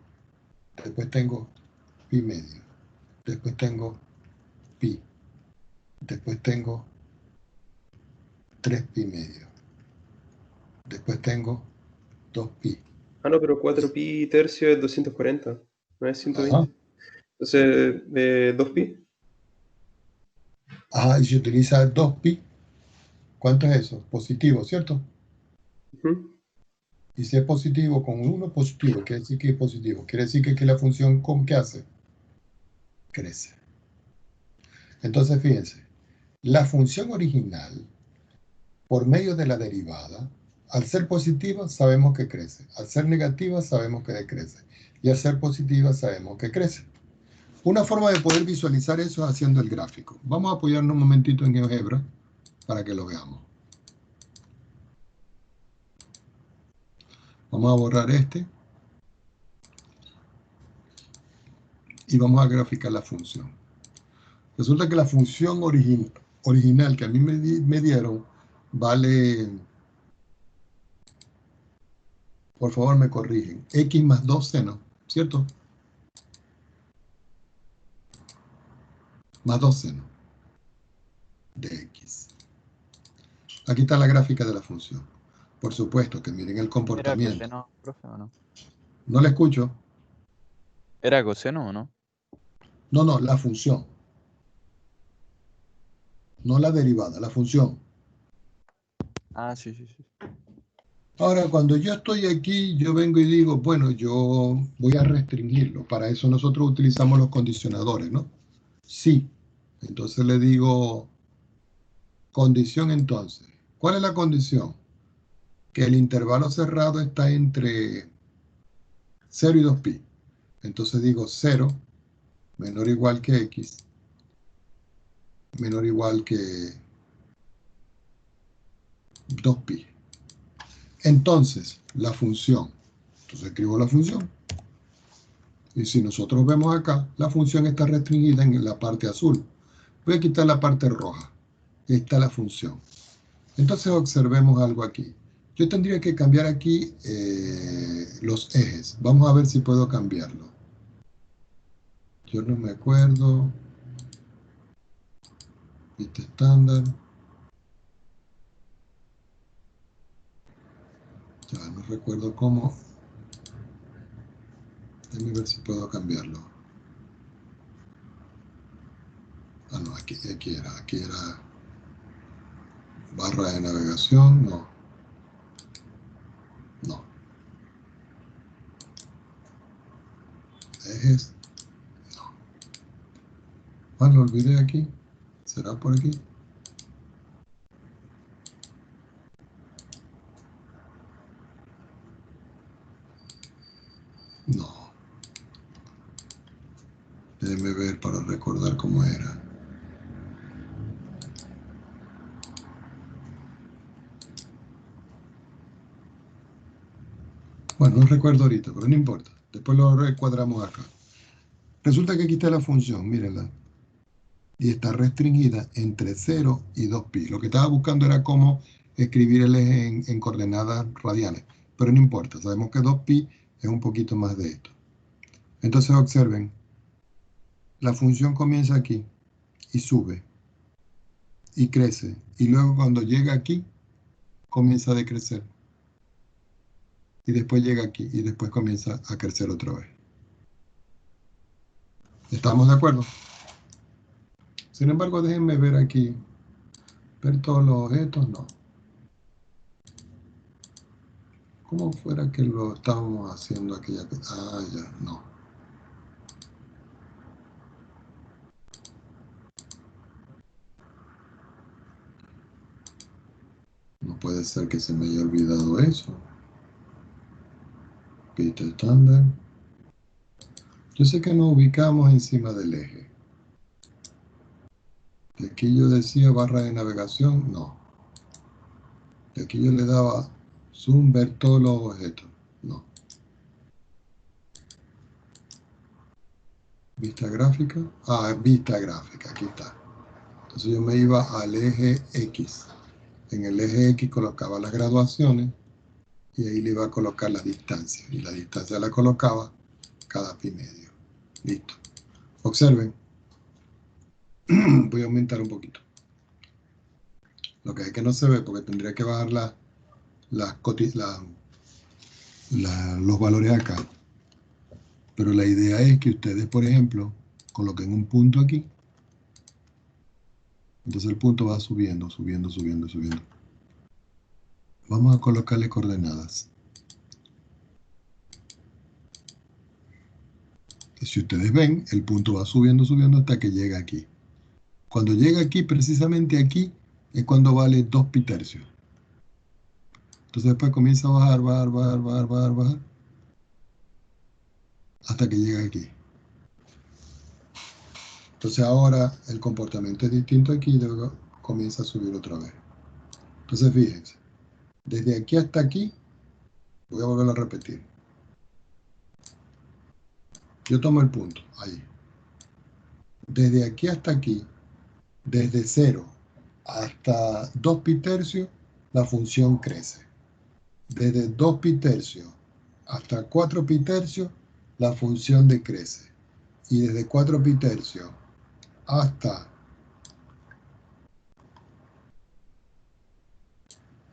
A: después tengo pi medio, después tengo pi, después tengo 3 pi medio, después tengo 2 pi.
B: Ah, no, pero 4 pi tercio es 240, no es 120.
A: Ajá.
B: Entonces, 2 pi.
A: Ajá, y si utiliza 2 pi, ¿cuánto es eso? Positivo, ¿cierto? Y si es positivo con 1 positivo, quiere decir que es positivo. Quiere decir que la función, ¿qué hace? Crece. Entonces, fíjense, la función original, por medio de la derivada, al ser positiva sabemos que crece, al ser negativa sabemos que decrece, y al ser positiva sabemos que crece. Una forma de poder visualizar eso es haciendo el gráfico. Vamos a apoyarnos un momentito en GeoGebra para que lo veamos. Vamos a borrar este y vamos a graficar la función. Resulta que la función original que a mí me dieron vale, por favor me corrigen, x más 2 seno, ¿cierto? Más 2 seno de x. Aquí está la gráfica de la función. Por supuesto que miren el
E: ¿Era
A: comportamiento.
E: coseno, profe, o no?
A: ¿No le escucho?
E: ¿Era coseno o no?
A: No, la función. No la derivada, la función.
E: Ah, sí.
A: Ahora, cuando yo estoy aquí, yo vengo y digo, bueno, yo voy a restringirlo. Para eso nosotros utilizamos los condicionadores, ¿no? Sí. Entonces le digo, condición entonces. ¿Cuál es la condición? Que el intervalo cerrado está entre 0 y 2 pi. Entonces digo 0 menor o igual que x menor o igual que 2 pi. Entonces, la función. Entonces escribo la función. Y si nosotros vemos acá, la función está restringida en la parte azul. Voy a quitar la parte roja. Ahí está la función. Entonces observemos algo aquí. Yo tendría que cambiar aquí los ejes. Vamos a ver si puedo cambiarlo. Yo no me acuerdo. Vista estándar. Ya no recuerdo cómo. Déjame ver si puedo cambiarlo. Ah, no, aquí era barra de navegación, no. Ejes, no. Ah, lo olvidé aquí. ¿Será por aquí? No. Déjeme ver para recordar cómo era. Bueno, no recuerdo ahorita, pero no importa. Después lo recuadramos acá. Resulta que aquí está la función, mírenla. Y está restringida entre 0 y 2pi. Lo que estaba buscando era cómo escribir el eje en coordenadas radiales. Pero no importa, sabemos que 2pi es un poquito más de esto. Entonces observen, la función comienza aquí y sube y crece. Y luego cuando llega aquí, comienza a decrecer. Y después llega aquí y después comienza a crecer otra vez. ¿Estamos de acuerdo? Sin embargo, déjenme ver aquí. Ver todos los objetos, no. ¿Cómo fuera que lo estábamos haciendo aquella vez? Ah, ya, no. No puede ser que se me haya olvidado eso. Pista estándar. Yo sé que nos ubicamos encima del eje. Y aquí yo decía barra de navegación, no. Y aquí yo le daba zoom, ver todos los objetos, no. Vista gráfica, vista gráfica, aquí está. Entonces yo me iba al eje X. En el eje X colocaba las graduaciones y ahí le iba a colocar las distancias. Y la distancia la colocaba cada pi medio. Listo. Observen. Voy a aumentar un poquito. Lo que es que no se ve porque tendría que bajar los valores acá. Pero la idea es que ustedes, por ejemplo, coloquen un punto aquí. Entonces el punto va subiendo, subiendo, subiendo, subiendo. Vamos a colocarle coordenadas. Y si ustedes ven, el punto va subiendo, subiendo hasta que llega aquí. Cuando llega aquí, precisamente aquí, es cuando vale 2 pi tercios. Entonces después comienza a bajar, bajar, bajar, bajar, bajar, bajar, hasta que llega aquí. Entonces ahora el comportamiento es distinto aquí y luego comienza a subir otra vez. Entonces fíjense, desde aquí hasta aquí, voy a volver a repetir. Yo tomo el punto, ahí. Desde aquí hasta aquí, desde 0 hasta 2 pi tercios, la función crece. Desde 2 pi tercios hasta 4 pi tercios, la función decrece. Y desde 4 pi tercios hasta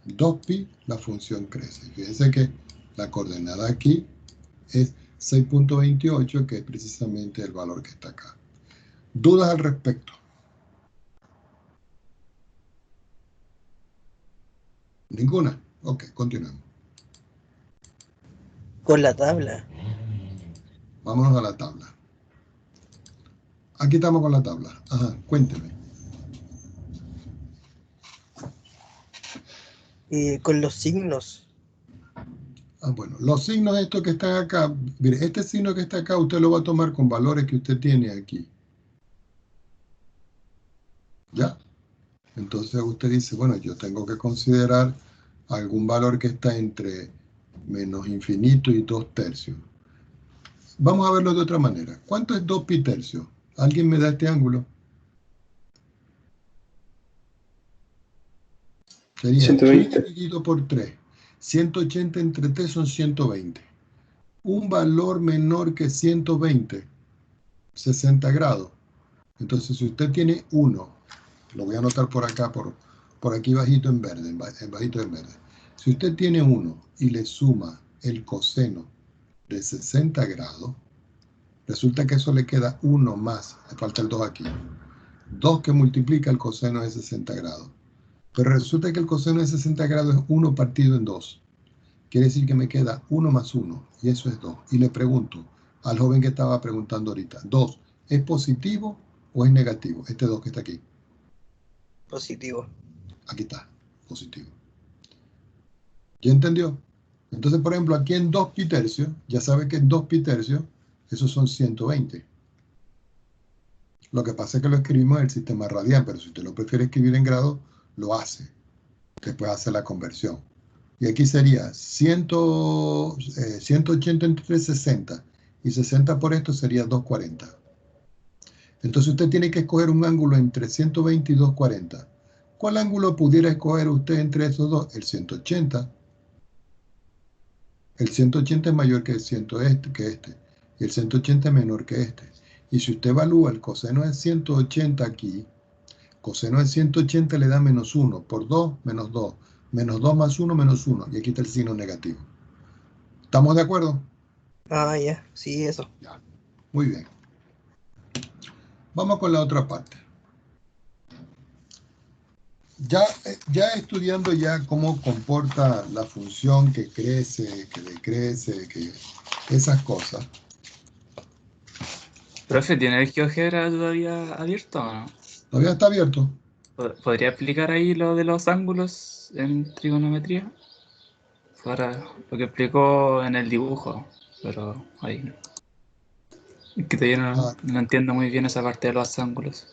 A: 2pi, la función crece. Fíjense que la coordenada aquí es 6.28, que es precisamente el valor que está acá. ¿Dudas al respecto? ¿Ninguna? Ok, continuamos.
I: Con la tabla.
A: Vámonos a la tabla. Aquí estamos con la tabla. Ajá, cuénteme.
I: Con los signos.
A: Bueno, los signos estos que están acá, mire, este signo que está acá usted lo va a tomar con valores que usted tiene aquí. ¿Ya? Entonces usted dice, bueno, yo tengo que considerar algún valor que está entre menos infinito y 2 tercios. Vamos a verlo de otra manera. ¿Cuánto es 2 pi tercios? ¿Alguien me da este ángulo? Sería
B: 120.
A: dividido por 3. 180 entre 3 son 120. Un valor menor que 120, 60 grados. Entonces, si usted tiene 1, lo voy a anotar por acá, por aquí bajito en verde, bajito en verde. Si usted tiene 1 y le suma el coseno de 60 grados, resulta que eso le queda 1 más, le falta el 2 aquí. 2 que multiplica el coseno de 60 grados. Pero resulta que el coseno de 60 grados es 1 partido en 2. Quiere decir que me queda 1 más 1, y eso es 2. Y le pregunto al joven que estaba preguntando ahorita, 2, ¿es positivo o es negativo? Este 2 que está aquí.
I: Positivo.
A: Aquí está, positivo. ¿Ya entendió? Entonces, por ejemplo, aquí en 2 pi tercios, ya sabe que en 2 pi tercios, esos son 120. Lo que pasa es que lo escribimos en el sistema radial, pero si usted lo prefiere escribir en grado, lo hace. Después hace la conversión. Y aquí sería 180 entre 60. Y 60 por esto sería 240. Entonces usted tiene que escoger un ángulo entre 120 y 240. ¿Cuál ángulo pudiera escoger usted entre esos dos? El 180. El 180 es mayor que este. Y el 180 es menor que este. Y si usted evalúa el coseno de 180 aquí, coseno de 180 le da menos 1. Por 2, menos 2. Menos 2 más 1, menos 1. Y aquí está el signo negativo. ¿Estamos de acuerdo?
I: Ah, ya. Sí, eso.
A: Ya. Muy bien. Vamos con la otra parte. Ya estudiando ya cómo comporta la función que crece, que decrece, que esas cosas.
C: Profe, ¿tiene el GeoGebra todavía abierto o no?
A: ¿Todavía está abierto?
C: ¿Podría explicar ahí lo de los ángulos en trigonometría? Para lo que explicó en el dibujo, pero ahí. Es que todavía no entiendo muy bien esa parte de los ángulos.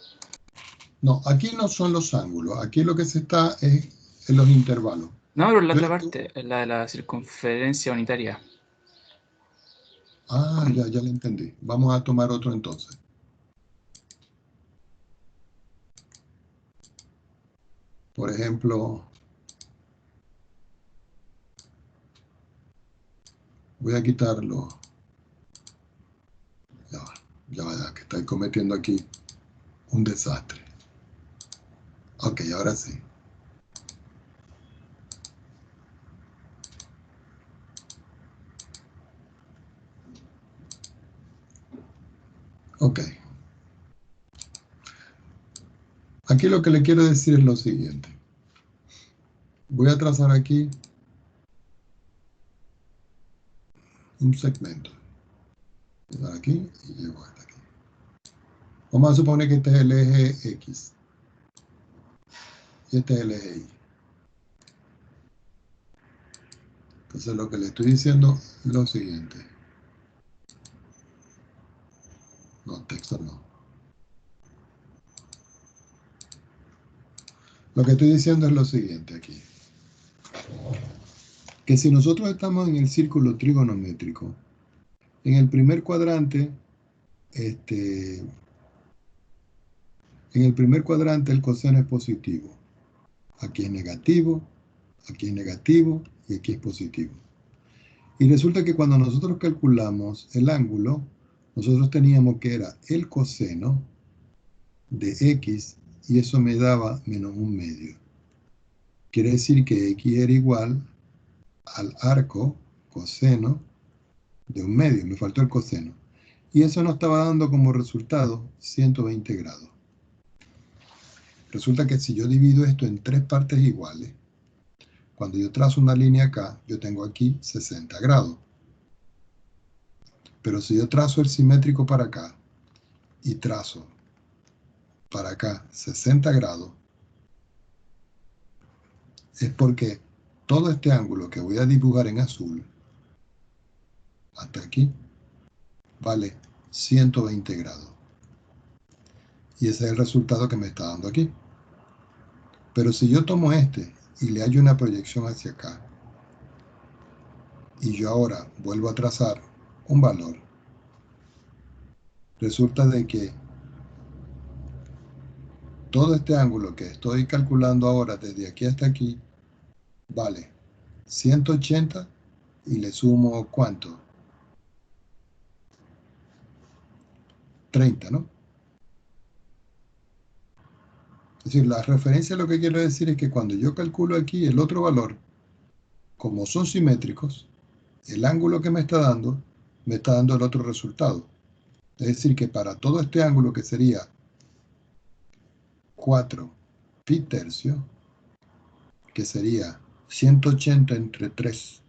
A: No, aquí no son los ángulos. Aquí lo que se está es en los intervalos.
C: No, pero la otra parte, es la de la circunferencia unitaria.
A: Ah, ya lo entendí. Vamos a tomar otro entonces. Por ejemplo, voy a quitarlo. Ya, que estoy cometiendo aquí un desastre. Ok, ahora sí. Ok. Aquí lo que le quiero decir es lo siguiente. Voy a trazar aquí un segmento. Voy a dar aquí y llego hasta aquí. Vamos a suponer que este es el eje X. Y este es el eje Y. Entonces lo que le estoy diciendo es lo siguiente. No, texto no. Lo que estoy diciendo es lo siguiente aquí. Que si nosotros estamos en el círculo trigonométrico, en el primer cuadrante, el coseno es positivo. Aquí es negativo y aquí es positivo. Y resulta que cuando nosotros calculamos el ángulo, nosotros teníamos que era el coseno de X y eso me daba menos 1/2. Quiere decir que X era igual al arco coseno de 1/2. Me faltó el coseno. Y eso nos estaba dando como resultado 120 grados. Resulta que si yo divido esto en 3 partes iguales, cuando yo trazo una línea acá, yo tengo aquí 60 grados. Pero si yo trazo el simétrico para acá y trazo para acá 60 grados, es porque todo este ángulo que voy a dibujar en azul, hasta aquí, vale 120 grados. Y ese es el resultado que me está dando aquí. Pero si yo tomo este y le hallo una proyección hacia acá, y yo ahora vuelvo a trazar un valor, resulta de que todo este ángulo que estoy calculando ahora desde aquí hasta aquí vale 180 y le sumo ¿cuánto? 30, ¿no? Es decir, la referencia lo que quiero decir es que cuando yo calculo aquí el otro valor, como son simétricos, el ángulo que me está dando el otro resultado. Es decir, que para todo este ángulo que sería 4 pi tercio, que sería 180 entre 3,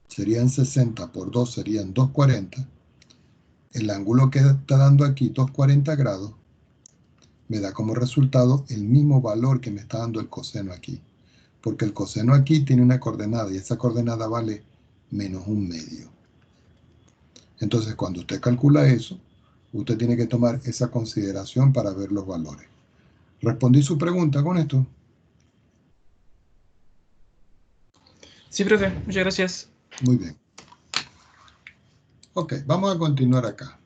A: serían 60 por 2, serían 240. El ángulo que está dando aquí, 240 grados, me da como resultado el mismo valor que me está dando el coseno aquí. Porque el coseno aquí tiene una coordenada y esa coordenada vale menos un medio. Entonces, cuando usted calcula eso, usted tiene que tomar esa consideración para ver los valores. ¿Respondí su pregunta con esto?
C: Sí, profe, muchas gracias.
A: Muy bien. Ok, vamos a continuar acá.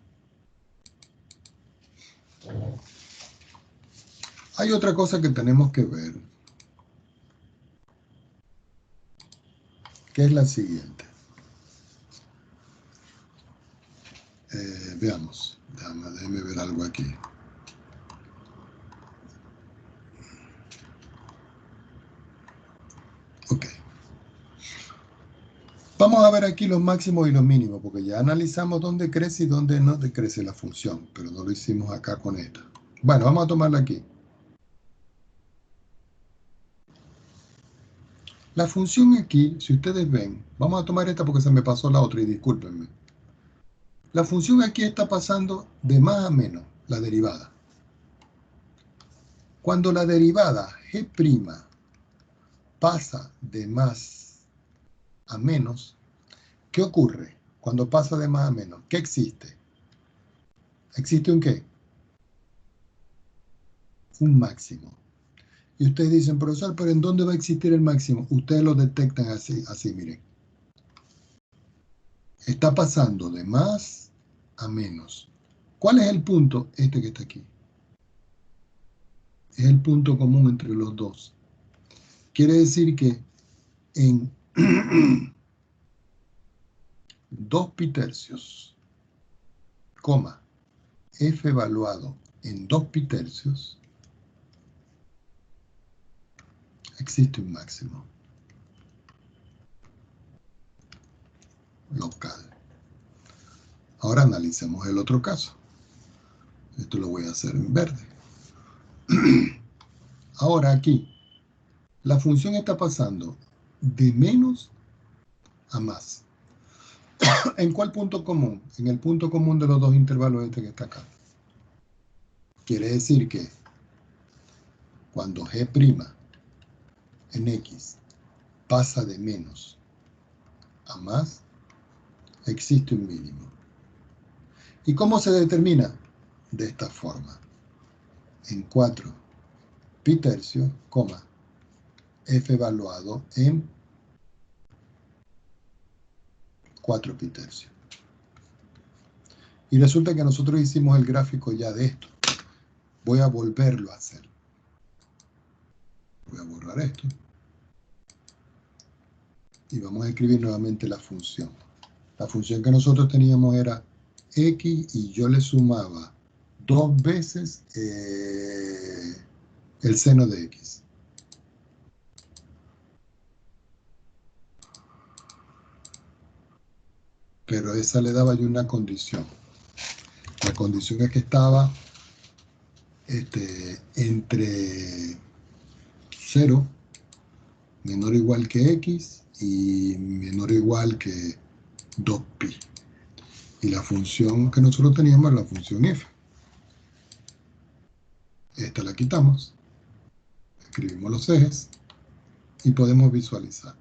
A: Hay otra cosa que tenemos que ver, que es la siguiente. Veamos, déjame ver algo aquí. Ok. Vamos a ver aquí los máximos y los mínimos, porque ya analizamos dónde crece y dónde no decrece la función, pero no lo hicimos acá con esta. Bueno, vamos a tomarla aquí. La función aquí, si ustedes ven, vamos a tomar esta porque se me pasó la otra y discúlpenme. La función aquí está pasando de más a menos, la derivada. Cuando la derivada g' pasa de más a menos, ¿qué ocurre cuando pasa de más a menos? ¿Qué existe? ¿Existe un qué? Un máximo. Y ustedes dicen, profesor, ¿pero en dónde va a existir el máximo? Ustedes lo detectan así, miren. Está pasando de más a menos. ¿Cuál es el punto? Este que está aquí. Es el punto común entre los dos. Quiere decir que en 2 pi tercios, coma, f evaluado en 2 pi tercios, existe un máximo local. Ahora analicemos el otro caso. Esto lo voy a hacer en verde. Ahora aquí, la función está pasando de menos a más. ¿En cuál punto común? En el punto común de los dos intervalos este que está acá. Quiere decir que cuando g' en x pasa de menos a más, existe un mínimo. ¿Y cómo se determina? De esta forma. En 4 pi tercios, coma, f evaluado en 4 pi tercios. Y resulta que nosotros hicimos el gráfico ya de esto. Voy a volverlo a hacer. Voy a borrar esto. Y vamos a escribir nuevamente la función. La función que nosotros teníamos era x y yo le sumaba 2 veces el seno de x. Pero esa le daba yo una condición. La condición es que estaba entre 0 menor o igual que x y menor o igual que 2pi. Y la función que nosotros teníamos era la función f. Esta la quitamos, escribimos los ejes y podemos visualizar.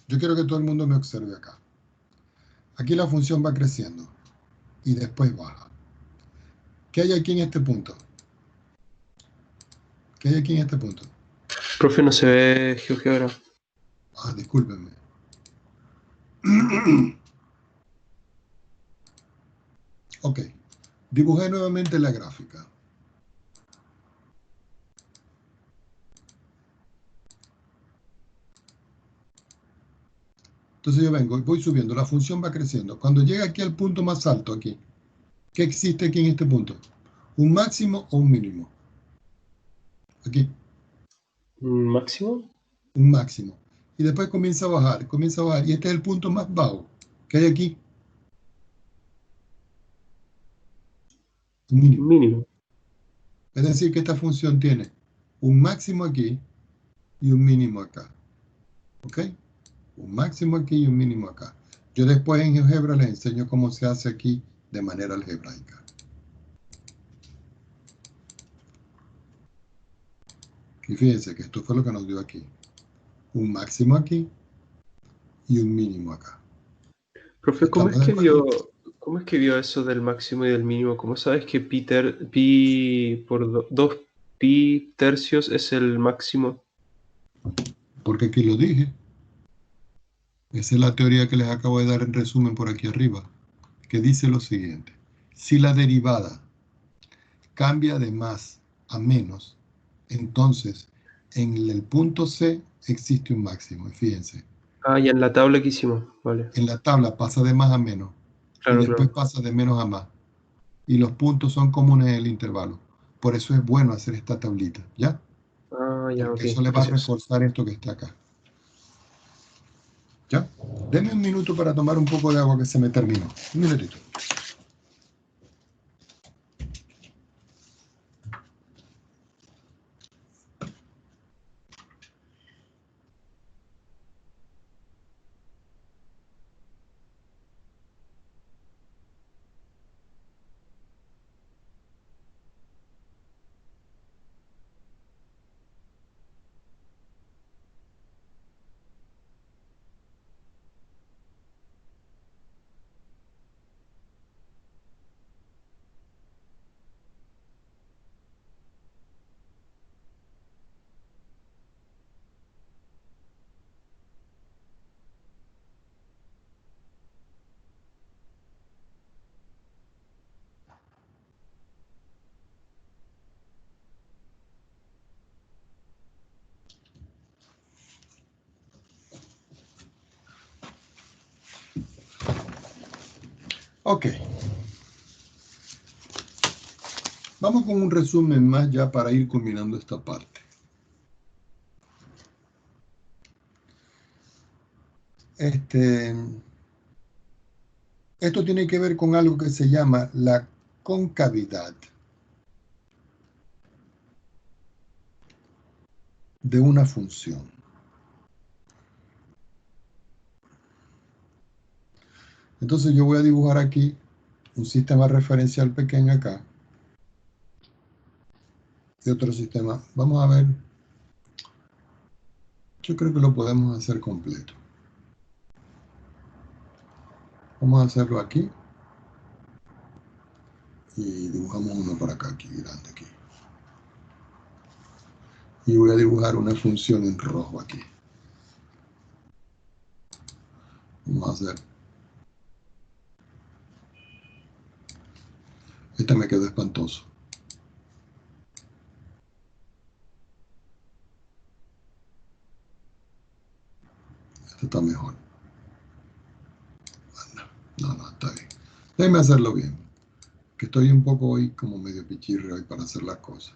A: Yo quiero que todo el mundo me observe acá. Aquí la función va creciendo y después baja. ¿Qué hay aquí en este punto? ¿Qué hay aquí en este punto?
B: Profe, no se ve GeoGebra.
A: Ah, discúlpenme. Ok, dibujé nuevamente la gráfica. Entonces yo vengo y voy subiendo, la función va creciendo. Cuando llega aquí al punto más alto, aquí, ¿qué existe aquí en este punto? ¿Un máximo o un mínimo? Aquí,
B: ¿Un máximo?
A: un máximo. Y después comienza a bajar, y este es el punto más bajo que hay aquí. Un mínimo.
B: Mínimo.
A: Es decir, que esta función tiene un máximo aquí y un mínimo acá. ¿Ok? Un máximo aquí y un mínimo acá. Yo después en GeoGebra les enseño cómo se hace aquí de manera algebraica. Y fíjense que esto fue lo que nos dio aquí. Un máximo aquí y un mínimo acá.
B: Profe,
A: ¿Estamos de acuerdo?
B: ¿cómo es que vio eso del máximo y del mínimo? ¿Cómo sabes que pi por 2 pi tercios es el máximo?
A: Porque aquí lo dije. Esa es la teoría que les acabo de dar en resumen por aquí arriba, que dice lo siguiente. Si la derivada cambia de más a menos, entonces en el punto C existe un máximo. Y fíjense,
B: Ah, ya en la tabla que hicimos, vale.
A: en la tabla pasa de más a menos y
B: Claro,
A: después
B: claro.
A: pasa de menos a más. Y los puntos son comunes en el intervalo. Por eso es bueno hacer esta tablita, ¿ya?
B: Ah, ya, ok,
A: Porque eso le va a
B: gracias.
A: reforzar esto que está acá. ¿Ya? Denme un minuto para tomar un poco de agua que se me terminó. Un minutito. Ok. Vamos con un resumen más ya para ir culminando esta parte. Esto tiene que ver con algo que se llama la concavidad de una función. Entonces yo voy a dibujar aquí un sistema referencial pequeño acá y otro sistema. Vamos a ver. Yo creo que lo podemos hacer completo. Vamos a hacerlo aquí y dibujamos uno por acá, aquí, grande aquí. Y voy a dibujar una función en rojo aquí. Vamos a hacer. Este me quedó espantoso. Este está mejor. No, está bien. Déjenme hacerlo bien. Que estoy un poco hoy como medio pichirre hoy para hacer las cosas.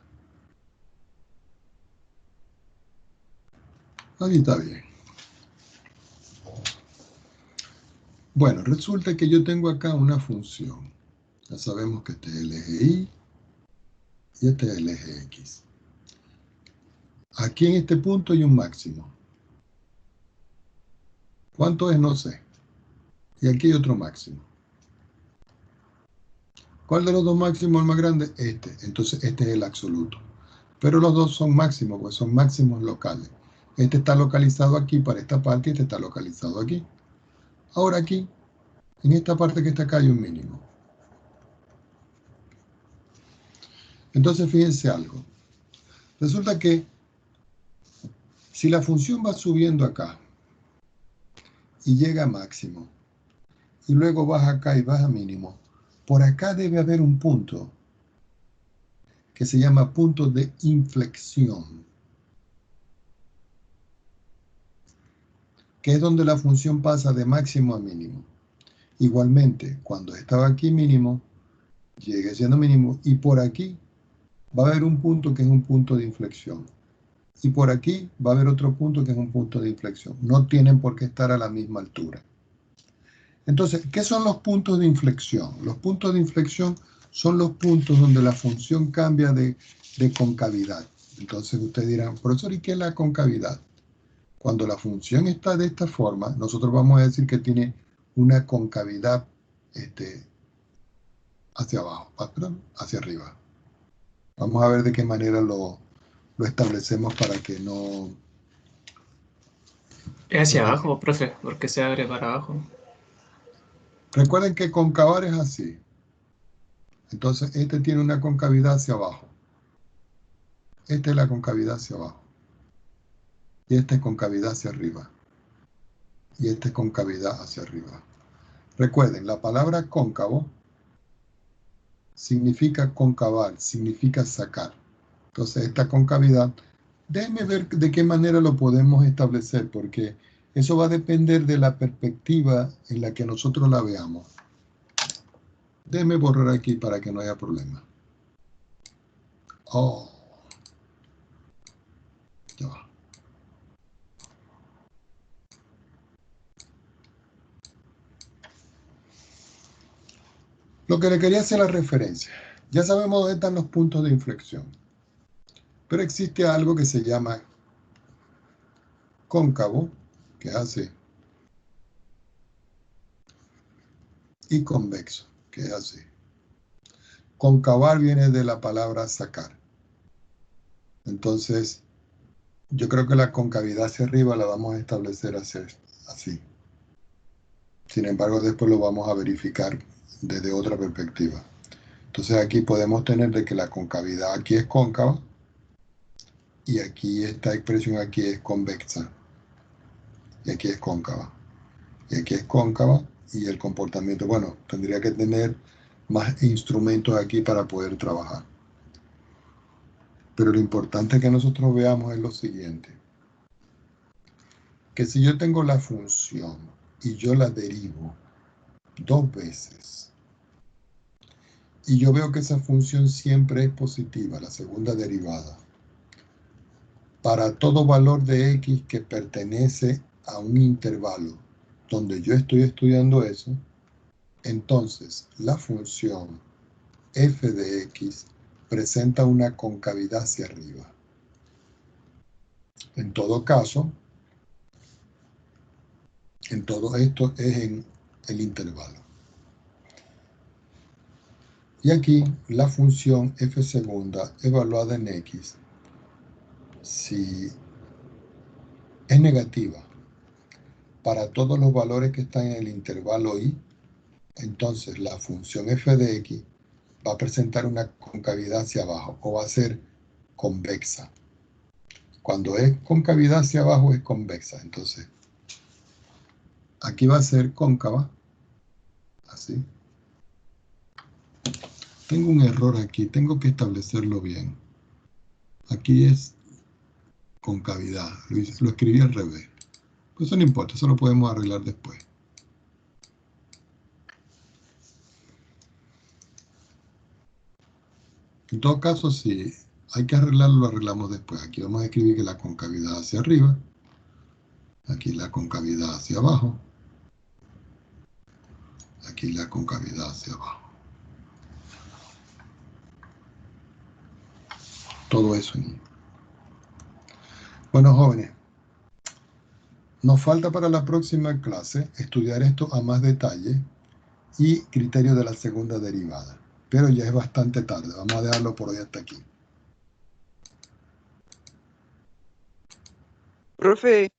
A: Ahí está bien. Bueno, resulta que yo tengo acá una función. Ya sabemos que este es el eje Y y este es el eje X. Aquí en este punto hay un máximo. ¿Cuánto es? No sé. Y aquí hay otro máximo. ¿Cuál de los dos máximos es el más grande? Este. Entonces este es el absoluto. Pero los dos son máximos, pues son máximos locales. Este está localizado aquí para esta parte y este está localizado aquí. Ahora aquí, en esta parte que está acá hay un mínimo. Entonces fíjense algo. Resulta que si la función va subiendo acá y llega a máximo y luego baja acá y baja a mínimo, por acá debe haber un punto que se llama punto de inflexión, que es donde la función pasa de máximo a mínimo. Igualmente, cuando estaba aquí mínimo, llegue siendo mínimo, y por aquí va a haber un punto que es un punto de inflexión. Y por aquí va a haber otro punto que es un punto de inflexión. No tienen por qué estar a la misma altura. Entonces, ¿qué son los puntos de inflexión? Los puntos de inflexión son los puntos donde la función cambia de concavidad. Entonces ustedes dirán, profesor, ¿y qué es la concavidad? Cuando la función está de esta forma, nosotros vamos a decir que tiene una concavidad hacia abajo, perdón, hacia arriba. Vamos a ver de qué manera lo establecemos para que no...
C: Es hacia abajo, profe, porque se abre para abajo.
A: Recuerden que concavar es así. Entonces, este tiene una concavidad hacia abajo. Esta es la concavidad hacia abajo. Y esta es concavidad hacia arriba. Y esta es concavidad hacia arriba. Recuerden, la palabra cóncavo significa concavar, significa sacar. Entonces, esta concavidad, déjenme ver de qué manera lo podemos establecer, porque eso va a depender de la perspectiva en la que nosotros la veamos. Déjenme borrar aquí para que no haya problema. Oh. Ya va. Lo que le quería hacer la referencia. Ya sabemos dónde están los puntos de inflexión. Pero existe algo que se llama cóncavo, que es así, y convexo, que es así. Concavar viene de la palabra sacar. Entonces, yo creo que la concavidad hacia arriba la vamos a establecer así. Sin embargo, después lo vamos a verificar desde otra perspectiva. Entonces aquí podemos tener de que la concavidad aquí es cóncava y aquí esta expresión aquí es convexa. Y aquí es cóncava. Y aquí es cóncava y el comportamiento, bueno, tendría que tener más instrumentos aquí para poder trabajar. Pero lo importante que nosotros veamos es lo siguiente. Que si yo tengo la función y yo la derivo 2 veces y yo veo que esa función siempre es positiva, la segunda derivada, para todo valor de x que pertenece a un intervalo donde yo estoy estudiando eso, entonces la función f de x presenta una concavidad hacia arriba. En todo caso, en todo esto es en el intervalo. Y aquí la función f segunda evaluada en x, si es negativa para todos los valores que están en el intervalo y, entonces la función f de x va a presentar una concavidad hacia abajo o va a ser convexa. Cuando es concavidad hacia abajo es convexa. Entonces, aquí va a ser cóncava, así. Tengo un error aquí, tengo que establecerlo bien. Aquí es concavidad, lo escribí al revés. Pues eso no importa, eso lo podemos arreglar después. En todo caso, si hay que arreglarlo, lo arreglamos después. Aquí vamos a escribir que la concavidad hacia arriba, aquí la concavidad hacia abajo, aquí la concavidad hacia abajo. Todo eso. Bueno, jóvenes, nos falta para la próxima clase estudiar esto a más detalle y criterio de la segunda derivada. Pero ya es bastante tarde, vamos a dejarlo por hoy hasta aquí.
G: Profe,